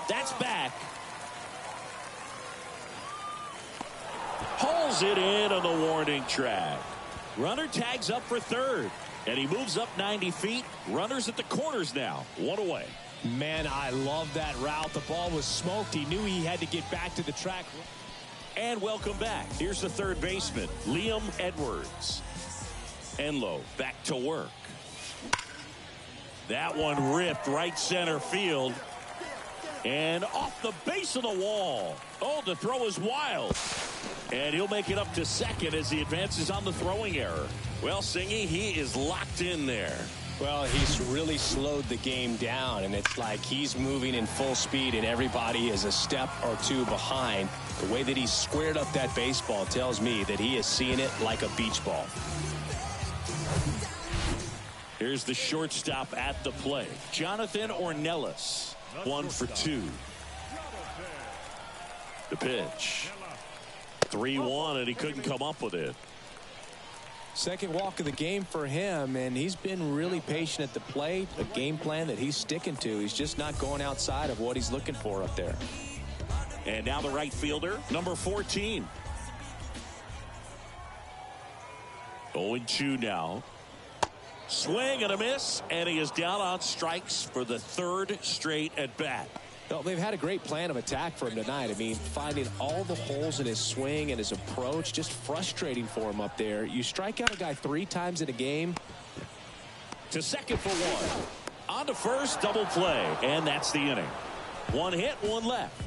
[SPEAKER 1] That's back. Pulls it in on the warning track. Runner tags up for third. And he moves up 90 feet. Runners at the corners now. 1 away.
[SPEAKER 2] Man, I love that route. The ball was smoked. He knew he had to get back to the track.
[SPEAKER 1] And welcome back. Here's the third baseman, Liam Edwards. Enlow back to work. That one ripped right center field. And off the base of the wall. Oh, the throw is wild. And he'll make it up to second as he advances on the throwing error. Well, Singy, he is locked in there.
[SPEAKER 2] Well, he's really slowed the game down, and it's like he's moving in full speed, and everybody is a step or two behind. The way that he squared up that baseball tells me that he is seeing it like a beach ball.
[SPEAKER 1] Here's the shortstop at the plate, Jonathan Ornelas. 1 for 2. The pitch. 3-1, and he couldn't come up with it.
[SPEAKER 6] Second walk of the game for him, and he's been really patient at the plate. A game plan that he's sticking to. He's just not going outside of what he's looking for up there.
[SPEAKER 1] And now the right fielder, number 14. 0-2 now. Swing and a miss, and he is down on strikes for the third straight at bat.
[SPEAKER 6] Well, they've had a great plan of attack for him tonight. I mean, finding all the holes in his swing and his approach, just frustrating for him up there. You strike out a guy 3 times in a game.
[SPEAKER 1] To second for 1. On to first, double play, and that's the inning. 1 hit, 1 left.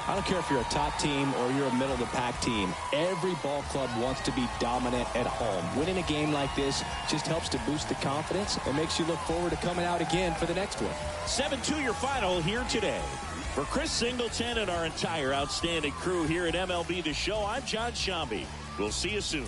[SPEAKER 6] I don't care if you're a top team or you're a middle-of-the-pack team. Every ball club wants to be dominant at home. Winning a game like this just helps to boost the confidence and makes you look forward to coming out again for the next one.
[SPEAKER 1] 7-2 your final here today. For Chris Singleton and our entire outstanding crew here at MLB The Show, I'm John Shambi. We'll see you soon.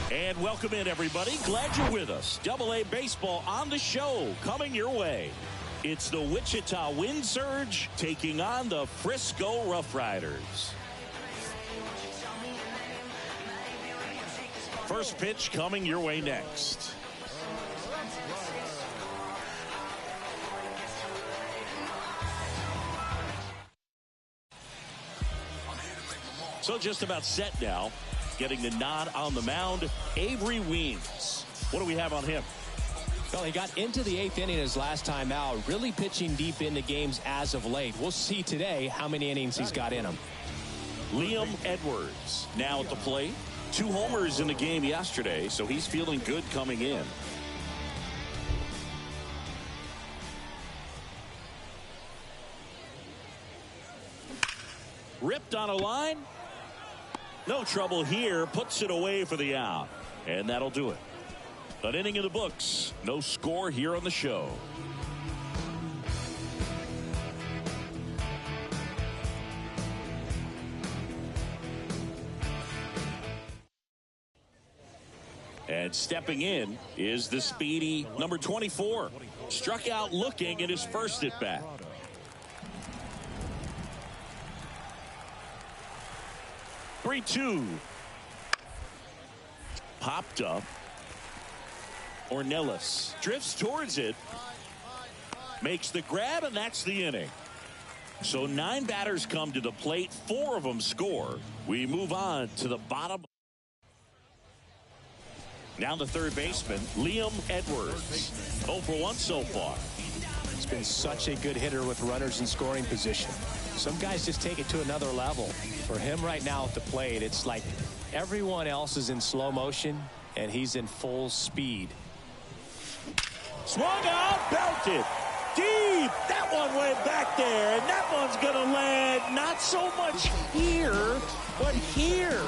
[SPEAKER 1] And welcome in, everybody. Glad you're with us. Double-A baseball on the show, coming your way. It's the Wichita Wind Surge taking on the Frisco Rough Riders. First pitch coming your way next. So just about set now. Getting the nod on the mound, Avery Weems. What do we have on him?
[SPEAKER 6] Well, he got into the 8th inning his last time out, really pitching deep into games as of late. We'll see today how many innings he's got in him.
[SPEAKER 1] Liam Edwards now at the plate. 2 homers in the game yesterday, so he's feeling good coming in. Ripped on a line. No trouble here. Puts it away for the out. And that'll do it. An inning in the books. No score here on the show. And stepping in is the speedy number 24. Struck out looking in his first at bat. Three-2. Popped up. Ornelas drifts towards it. Makes the grab, and that's the inning. So 9 batters come to the plate. 4 of them score. We move on to the bottom. Now the third baseman, Liam Edwards. 0 for 1 so far.
[SPEAKER 6] He's been such a good hitter with runners in scoring position. Some guys just take it to another level. For him right now at the plate, it's like everyone else is in slow motion, and he's in full speed.
[SPEAKER 1] Swung out, belted. Deep. That one went back there, and that one's going to land not so much here, but here.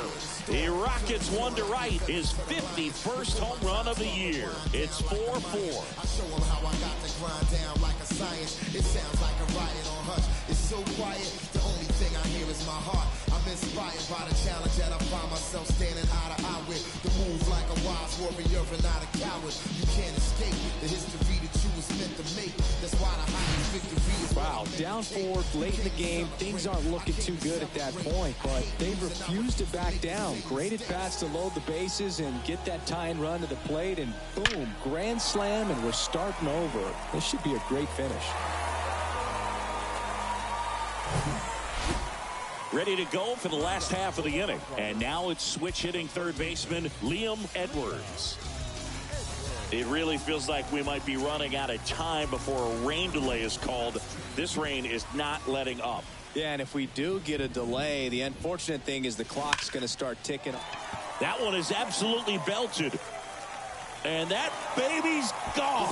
[SPEAKER 1] The Rockets won to right his 51st home run of the year. It's 4-4.
[SPEAKER 12] I show him how I got the grind down like a science. It sounds like a riot on hush. It's so quiet, the only thing I hear is my heart. I'm inspired by the challenge that I find myself standing eye to eye with. The move like a wise warrior and not a coward. You can't escape the history that you was meant to make. That's why the highest victory is.
[SPEAKER 6] Wow, down 4 late in the game. Things aren't looking too good at that point, but they refused to back down. Great at bats to load the bases and get that tying run to the plate, and boom, grand slam, and we're starting over. This should be a great finish.
[SPEAKER 1] Ready to go for the last half of the inning. And now it's switch hitting third baseman Liam Edwards. It really feels like we might be running out of time before a rain delay is called. This rain is not letting up.
[SPEAKER 5] Yeah, and if we do get a delay, the unfortunate thing is the clock's going to start ticking.
[SPEAKER 1] That one is absolutely belted. And that baby's gone.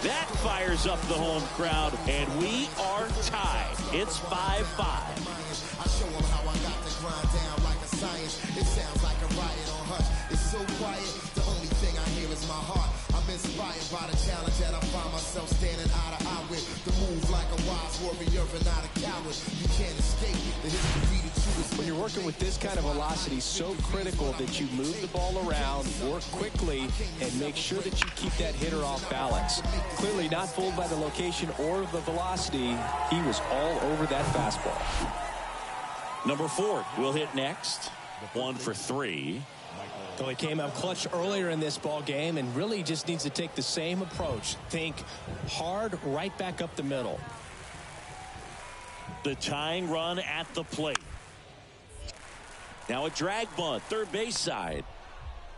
[SPEAKER 1] That fires up the home crowd, and we are tied. It's 5-5.
[SPEAKER 12] I show them how I got to grind down like a science. It sounds like a riot on hush. It's so quiet, the only thing I hear is my heart. I'm inspired by the challenge that I find myself standing eye to eye with. The move like a wise warrior and not a coward. You can't escape the history that you was.
[SPEAKER 5] When you're working with this kind of velocity, so critical that you move the ball around, work quickly, and make sure that you keep that hitter off balance. Clearly not fooled by the location or the velocity. He was all over that fastball.
[SPEAKER 1] Number 4 will hit next. 1 for 3.
[SPEAKER 2] So he came up clutch earlier in this ball game and really just needs to take the same approach. Think hard right back up the middle.
[SPEAKER 1] The tying run at the plate. Now a drag bunt, third base side.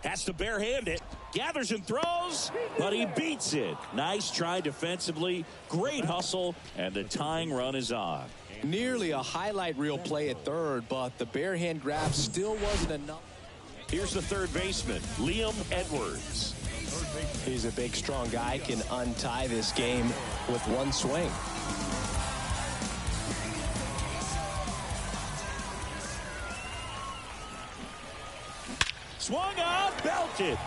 [SPEAKER 1] Has to barehand it. Gathers and throws, but he beats it. Nice try defensively. Great hustle, and the tying run is on.
[SPEAKER 5] Nearly a highlight reel play at third, but the barehand grab still wasn't enough.
[SPEAKER 1] Here's the third baseman, Liam Edwards.
[SPEAKER 2] He's a big, strong guy, can untie this game with one swing.
[SPEAKER 1] Swung on, belted.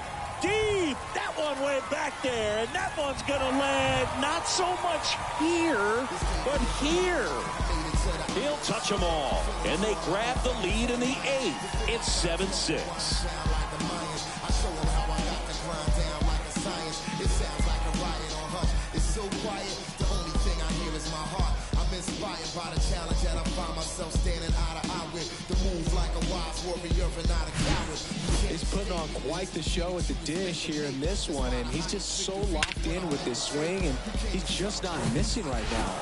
[SPEAKER 1] Deep. That one went back there, and that one's going to land not so much here, but here. He'll touch them all, and they grab the lead in the 8th. It's 7-6. Inspired by the challenge that I find myself standing eye to eye with. The move like a wise warrior and not a coward.
[SPEAKER 5] He's putting on quite the show at the dish here in this one, and he's just so locked in with this swing, and he's just not missing right now.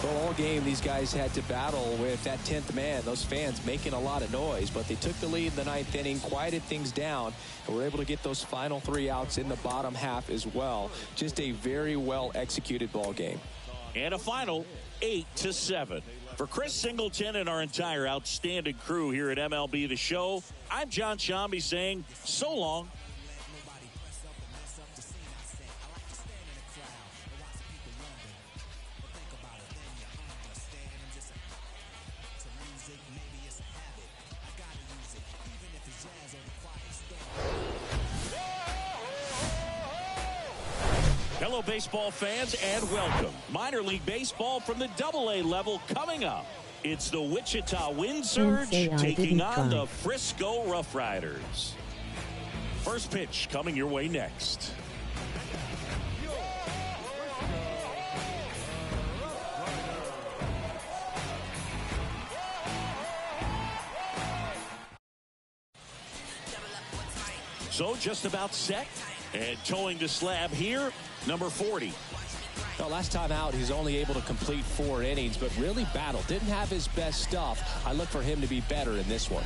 [SPEAKER 5] Well, all game, these guys had to battle with that 10th man, those fans making a lot of noise, but they took the lead in the 9th inning, quieted things down, and were able to get those final 3 outs in the bottom half as well. Just a very well executed ball game.
[SPEAKER 1] And a final 8-7. For Chris Singleton and our entire outstanding crew here at MLB The Show, I'm John Shambi saying so long. Hello, baseball fans, and welcome. Minor League Baseball from the AA level coming up. It's the Wichita Wind Surge taking on the Frisco Rough Riders. First pitch coming your way next. So just about set. And towing the slab here, number 40.
[SPEAKER 2] Well, last time out, he's only able to complete 4 innings, but really battled. Didn't have his best stuff. I look for him to be better in this one.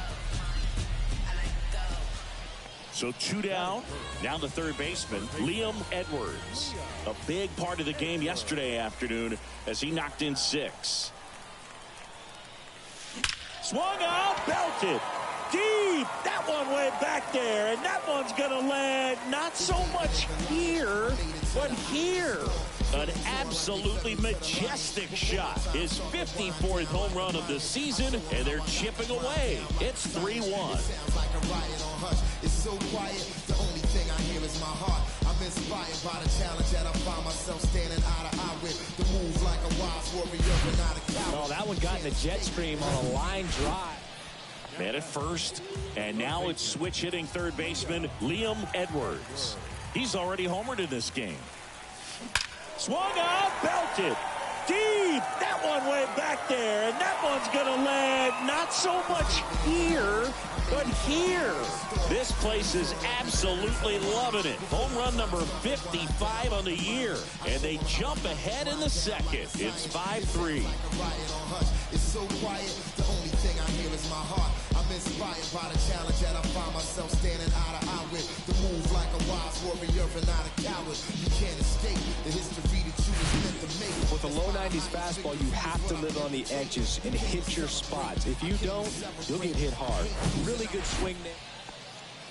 [SPEAKER 1] So 2 down. Now the third baseman, Liam Edwards. A big part of the game yesterday afternoon as he knocked in 6. Swung out, belted. Deep. That one went back there, and that one's going to land not so much here, but here. An absolutely majestic shot. His 54th home run of the season, and they're chipping away. It's 3-1. It's so quiet, the only thing I hear is my heart. I'm inspired by the challenge that I find myself standing eye to eye with. The move like a wise warrior and not a coward.
[SPEAKER 2] Oh, that one got in the jet stream on a line drive.
[SPEAKER 1] Man at first, and now it's switch hitting third baseman Liam Edwards. He's already homered in this game. Swung out, belted. Deep. That one went back there, and that one's going to land not so much here, but here. This place is absolutely loving it. Home run number 55 on the year, and they jump ahead in the second. It's 5-3. It's so quiet, the only thing I hear is my heart. I'm
[SPEAKER 12] I'm inspired by the challenge that I find myself standing eye to eye with. The move like a wise warrior and not a coward. You can't escape the history that you was meant to make.
[SPEAKER 6] With a low 90s fastball, you have to live on the edges and hit your spots. If you don't, you'll get hit hard. Really good swing there.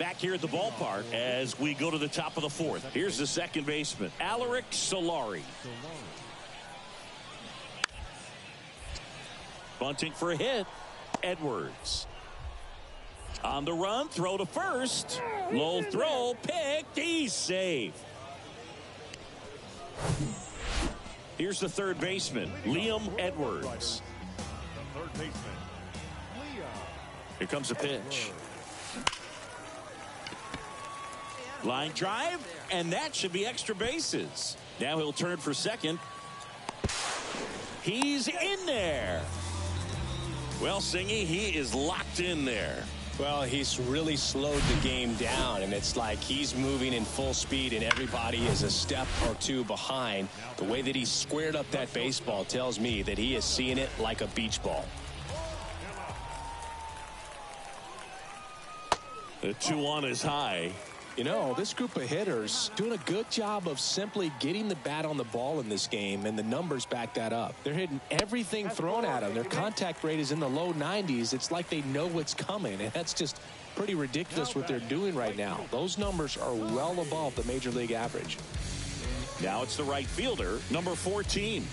[SPEAKER 1] Back here at the ballpark as we go to the top of the fourth. Here's the second baseman, Alaric Solari. Bunting for a hit, Edwards. On the run, throw to first. Low throw, picked, he's safe. Here's the third baseman, Liam Edwards.
[SPEAKER 3] The third baseman, Liam.
[SPEAKER 1] Here comes a pitch. Line drive, and that should be extra bases. Now he'll turn for second. He's in there. Well, Singy, he is locked in there.
[SPEAKER 6] Well, he's really slowed the game down, and it's like he's moving in full speed, and everybody is a step or two behind. The way that he squared up that baseball tells me that he is seeing it like a beach ball.
[SPEAKER 1] The 2-1 is high.
[SPEAKER 6] You know, this group of hitters doing a good job of simply getting the bat on the ball in this game, and the numbers back that up. They're hitting everything thrown at them. Their contact rate is in the low 90s. It's like they know what's coming, and that's just pretty ridiculous what they're doing right now. Those numbers are well above the major league average.
[SPEAKER 1] Now it's the right fielder, number 14.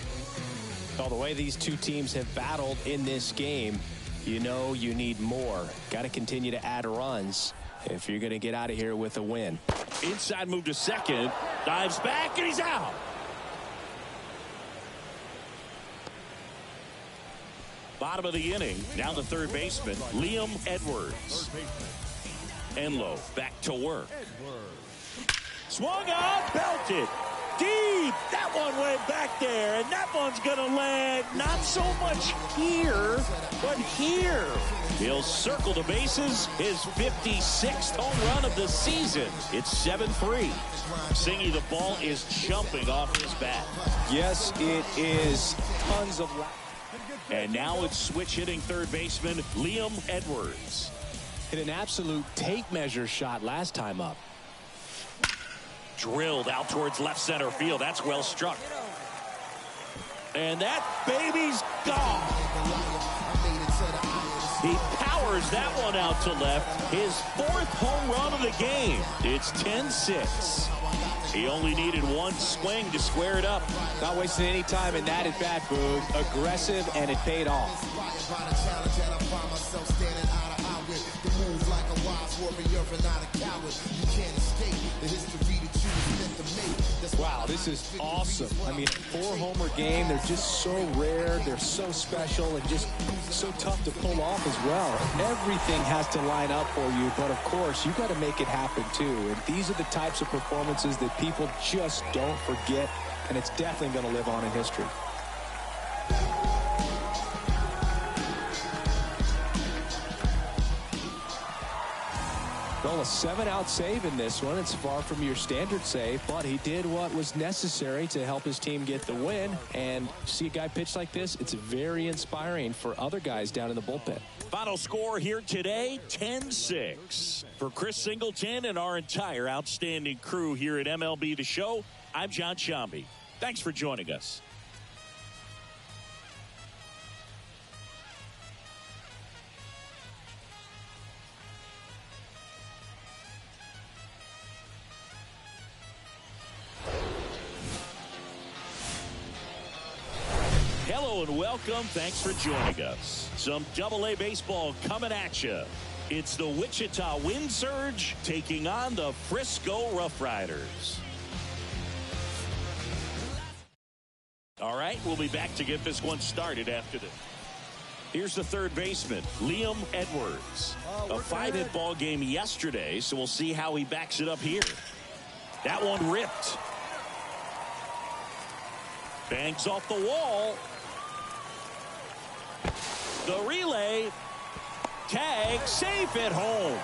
[SPEAKER 6] Well, the way these two teams have battled in this game, you know you need more. Got to continue to add runs if you're going to get out of here with a win.
[SPEAKER 1] Inside move to second. Dives back, and he's out. Bottom of the inning. Now the third baseman, Liam Edwards. Enlow back to work. Swung out, belted. Deep. That one went back there, and that one's going to land not so much here, but here. He'll circle the bases, his 56th home run of the season. It's 7-3. Singy, the ball is jumping off his bat.
[SPEAKER 6] Yes, it is. Tons of...
[SPEAKER 1] And now it's switch hitting third baseman Liam Edwards.
[SPEAKER 6] Hit an absolute tape measure shot last time up.
[SPEAKER 1] Drilled out towards left center field. That's well struck. And that baby's gone. He powers that one out to left. His 4th home run of the game. It's 10-6. He only needed one swing to square it up.
[SPEAKER 6] Not wasting any time in that at bat, Boog. Aggressive, and it paid off. Wow, this is awesome. I mean, 4-homer game. They're just so rare. They're so special and just so tough to pull off as well. Everything has to line up for you, but of course, you got to make it happen too. And these are the types of performances that people just don't forget, and it's definitely going to live on in history. Well, a 7-out save in this one. It's far from your standard save, but he did what was necessary to help his team get the win. And see a guy pitch like this, it's very inspiring for other guys down in the bullpen.
[SPEAKER 1] Final score here today, 10-6. For Chris Singleton and our entire outstanding crew here at MLB The Show, I'm John Shambi. Thanks for joining us. Hello and welcome. Thanks for joining us. Some AA baseball coming at you. It's the Wichita Wind Surge taking on the Frisco Rough Riders. All right, we'll be back to get this one started after this. Here's the third baseman, Liam Edwards. A 5-hit ball game yesterday, so we'll see how he backs it up here. That one ripped. Bangs off the wall. The relay. Tag safe at home.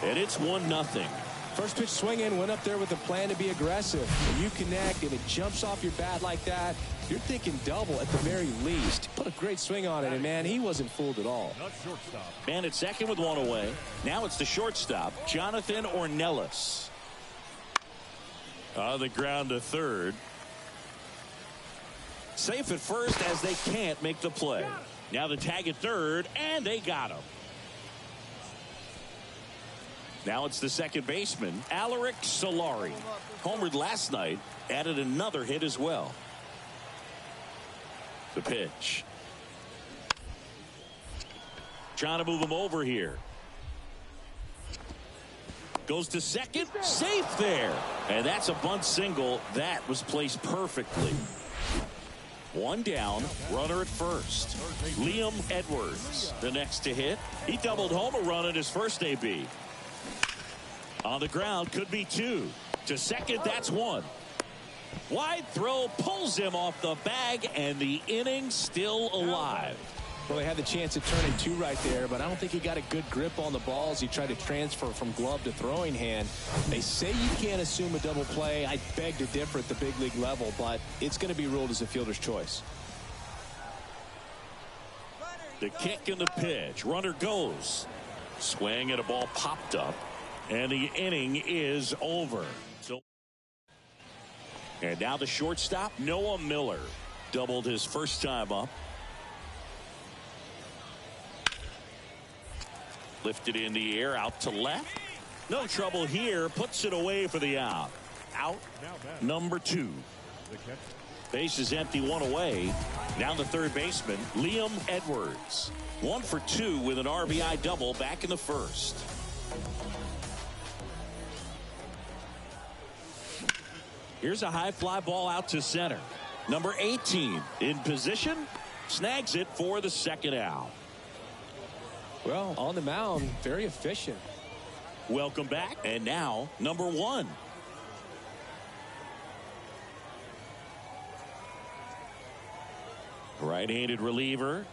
[SPEAKER 1] And it's 1-0.
[SPEAKER 6] First pitch swinging, went up there with a plan to be aggressive. When you connect and it jumps off your bat like that, you're thinking double at the very least. Put a great swing on it, and man, he wasn't fooled at all.
[SPEAKER 1] Man at second with one away. Now it's the shortstop, Jonathan Ornelas. On the ground to third. Safe at first as they can't make the play. Now the tag at third, and they got him. Now it's the second baseman, Alaric Solari. Homered last night, added another hit as well. The pitch. Trying to move him over here. Goes to second, safe there. And that's a bunt single. That was placed perfectly. One down, runner at first. Liam Edwards, the next to hit. He doubled home a run in his first AB. On the ground, could be two. To second, that's one. Wide throw pulls him off the bag, and the inning still alive.
[SPEAKER 6] Well, he had the chance to turn it two right there, but I don't think he got a good grip on the ball as he tried to transfer from glove to throwing hand. They say you can't assume a double play. I beg to differ at the big league level, but it's going to be ruled as a fielder's choice.
[SPEAKER 1] The kick and the pitch. Runner goes. Swing and a ball popped up. And the inning is over. And now the shortstop, Noah Miller. Doubled his first time up. Lifted in the air, out to left. No trouble here. Puts it away for the out. Out number 2. Base is empty, one away. Now the third baseman, Liam Edwards. 1 for 2 with an RBI double back in the first. Here's a high fly ball out to center. Number 18 in position. Snags it for the second out.
[SPEAKER 6] Well, on the mound, very efficient.
[SPEAKER 1] Welcome back. And now, number 1. Right-handed reliever.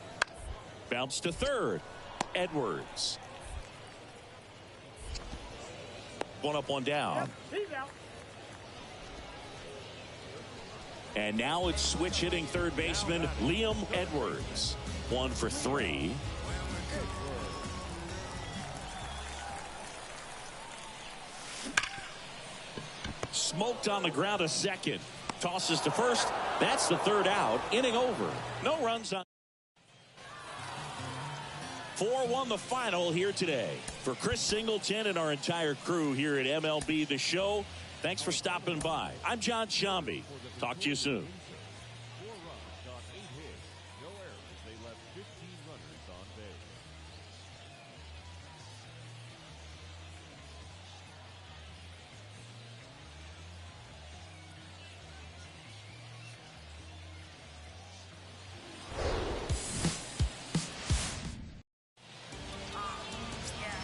[SPEAKER 1] Bounce to third. Edwards. One up, one down. And now it's switch hitting third baseman Liam Edwards. 1 for 3. Smoked on the ground a second. Tosses to first. That's the third out. Inning over. No runs on. 4-1 the final here today. For Chris Singleton and our entire crew here at MLB The Show, thanks for stopping by. I'm John Shambi. Talk to you soon.
[SPEAKER 3] 4 runs on 8 hits. No errors. They left 15 runners on base.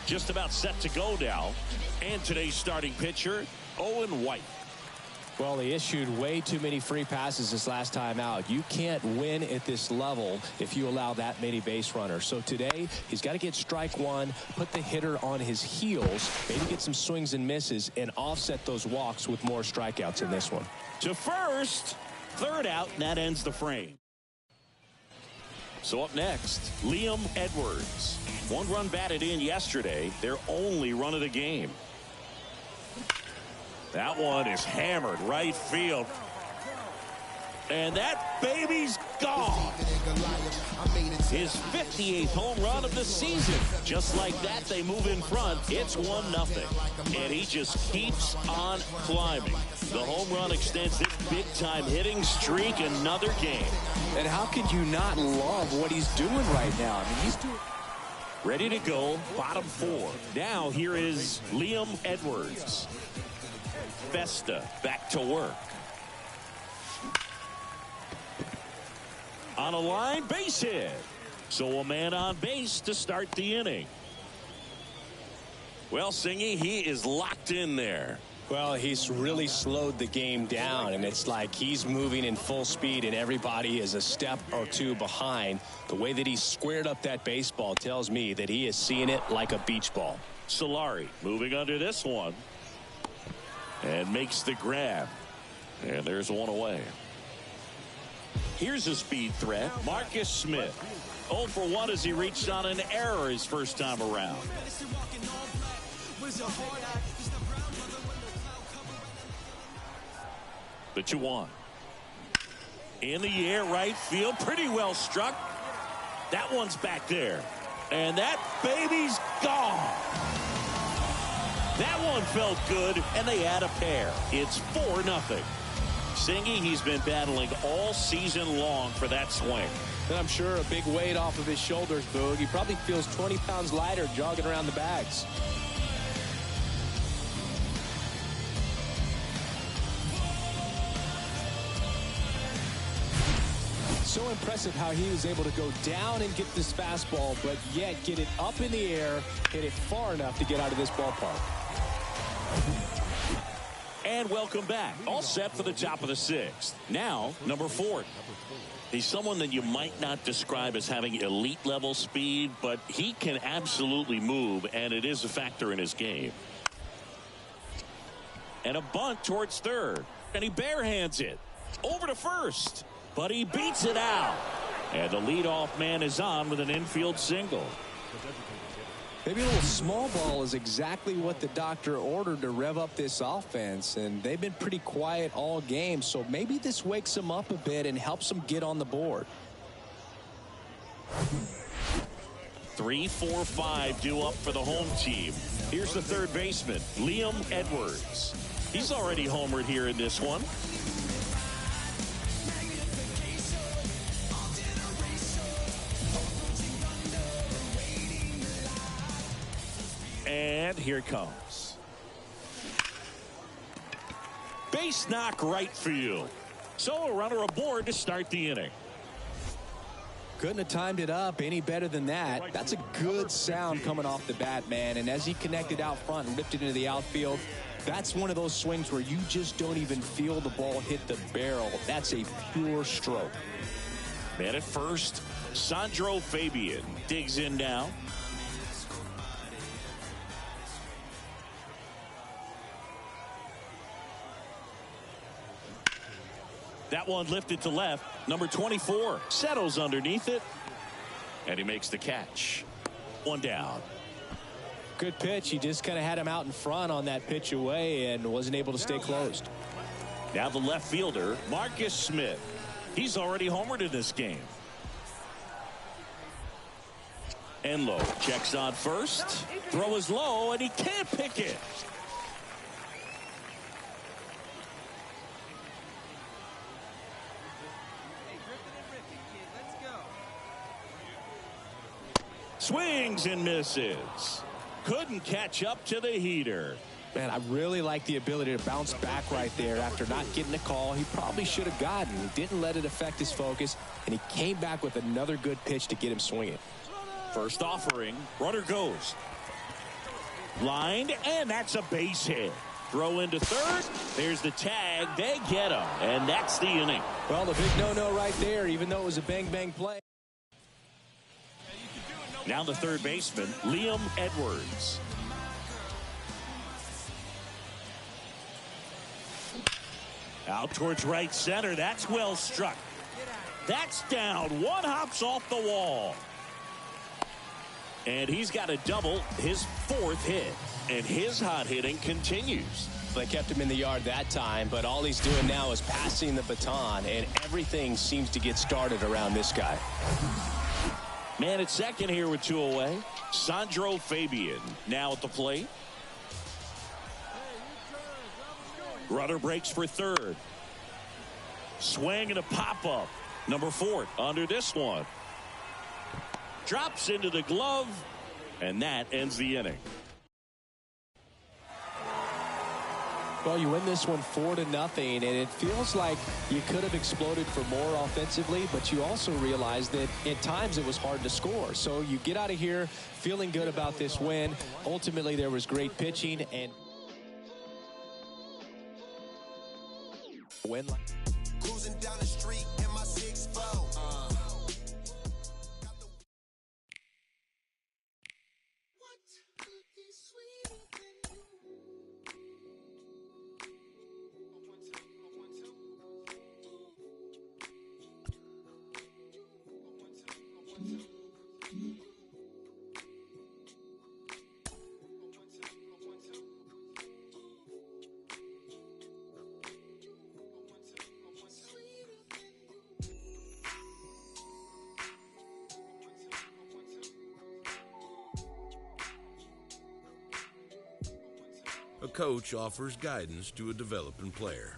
[SPEAKER 1] Just about set to go now. And today's starting pitcher, Owen White.
[SPEAKER 6] Well, they issued way too many free passes this last time out. You can't win at this level if you allow that many base runners. So today, he's got to get strike one, put the hitter on his heels, maybe get some swings and misses, and offset those walks with more strikeouts in this one.
[SPEAKER 1] To first, third out, and that ends the frame. So up next, Liam Edwards. 1 run batted in yesterday, their only run of the game. That one is hammered right field. And that baby's gone. His 58th home run of the season. Just like that, they move in front. It's 1-0. And he just keeps on climbing. The home run extends this big-time hitting streak another game.
[SPEAKER 5] And how could you not love what he's doing right now? I mean, he's doing...
[SPEAKER 1] Ready to go, bottom 4. Now here is Liam Edwards. Vesta back to work. On a line, base hit. So a man on base to start the inning. Well, Singy, he is locked in there.
[SPEAKER 6] Well, he's really slowed the game down, and it's like he's moving in full speed, and everybody is a step or two behind. The way that he squared up that baseball tells me that he is seeing it like a beach ball.
[SPEAKER 1] Solari moving under this one. And makes the grab. And there's one away. Here's a speed threat. Marcus Smith. 0 for 1 as he reached on an error his first time around. The 2-1. In the air, right field. Pretty well struck. That one's back there. And that baby's gone. That one felt good, and they add a pair. It's 4-0. Singy, he's been battling all season long for that swing.
[SPEAKER 6] And I'm sure a big weight off of his shoulders, Boog. He probably feels 20 pounds lighter jogging around the bags. So impressive how he was able to go down and get this fastball, but yet get it up in the air, hit it far enough to get out of this ballpark.
[SPEAKER 1] And welcome back. All set for the top of the 6th. Now, number 4. He's someone that you might not describe as having elite level speed, but he can absolutely move, and it is a factor in his game. And a bunt towards third. And he barehands it. Over to first. But he beats it out. And the leadoff man is on with an infield single.
[SPEAKER 6] Maybe a little small ball is exactly what the doctor ordered to rev up this offense, and they've been pretty quiet all game, so maybe this wakes them up a bit and helps them get on the board.
[SPEAKER 1] 3, 4, 5 due up for the home team. Here's the third baseman, Liam Edwards. He's already homered here in this one. And here it comes. Base knock right field. So a runner aboard to start the inning.
[SPEAKER 6] Couldn't have timed it up any better than that. That's a good sound coming off the bat, man. And as he connected out front and ripped it into the outfield, that's one of those swings where you just don't even feel the ball hit the barrel. That's a pure stroke.
[SPEAKER 1] Man at first, Sandro Fabian digs in now. That one lifted to left. Number 24 settles underneath it. And he makes the catch. One down.
[SPEAKER 6] Good pitch. He just kind of had him out in front on that pitch away and wasn't able to stay closed.
[SPEAKER 1] Now the left fielder, Marcus Smith. He's already homered in this game. Enlow checks on first. Throw is low, and he can't pick it. Swings and misses. Couldn't catch up to the heater.
[SPEAKER 6] Man, I really like the ability to bounce back right there after not getting a call he probably should have gotten. He didn't let it affect his focus, and he came back with another good pitch to get him swinging.
[SPEAKER 1] First offering, runner goes. Lined, and that's a base hit. Throw into third. There's the tag. They get him, and that's the inning.
[SPEAKER 6] Well, the big no-no right there, even though it was a bang-bang play.
[SPEAKER 1] Now the third baseman, Liam Edwards. Out towards right center. That's well struck. That's down. One hops off the wall. And he's got a double, his 4th hit. And his hot hitting continues.
[SPEAKER 6] They kept him in the yard that time, but all he's doing now is passing the baton, and everything seems to get started around this guy.
[SPEAKER 1] Man at second here with 2 away. Sandro Fabian now at the plate. Runner breaks for third. Swing and a pop-up. Number 4 under this one. Drops into the glove, and that ends the inning.
[SPEAKER 6] Well, you win this one 4-0, and it feels like you could have exploded for more offensively, but you also realize that at times it was hard to score. So you get out of here feeling good about this win. Ultimately, there was great pitching and win.
[SPEAKER 12] Cruising down the street in my 6'4".
[SPEAKER 13] coach offers guidance to a developing player.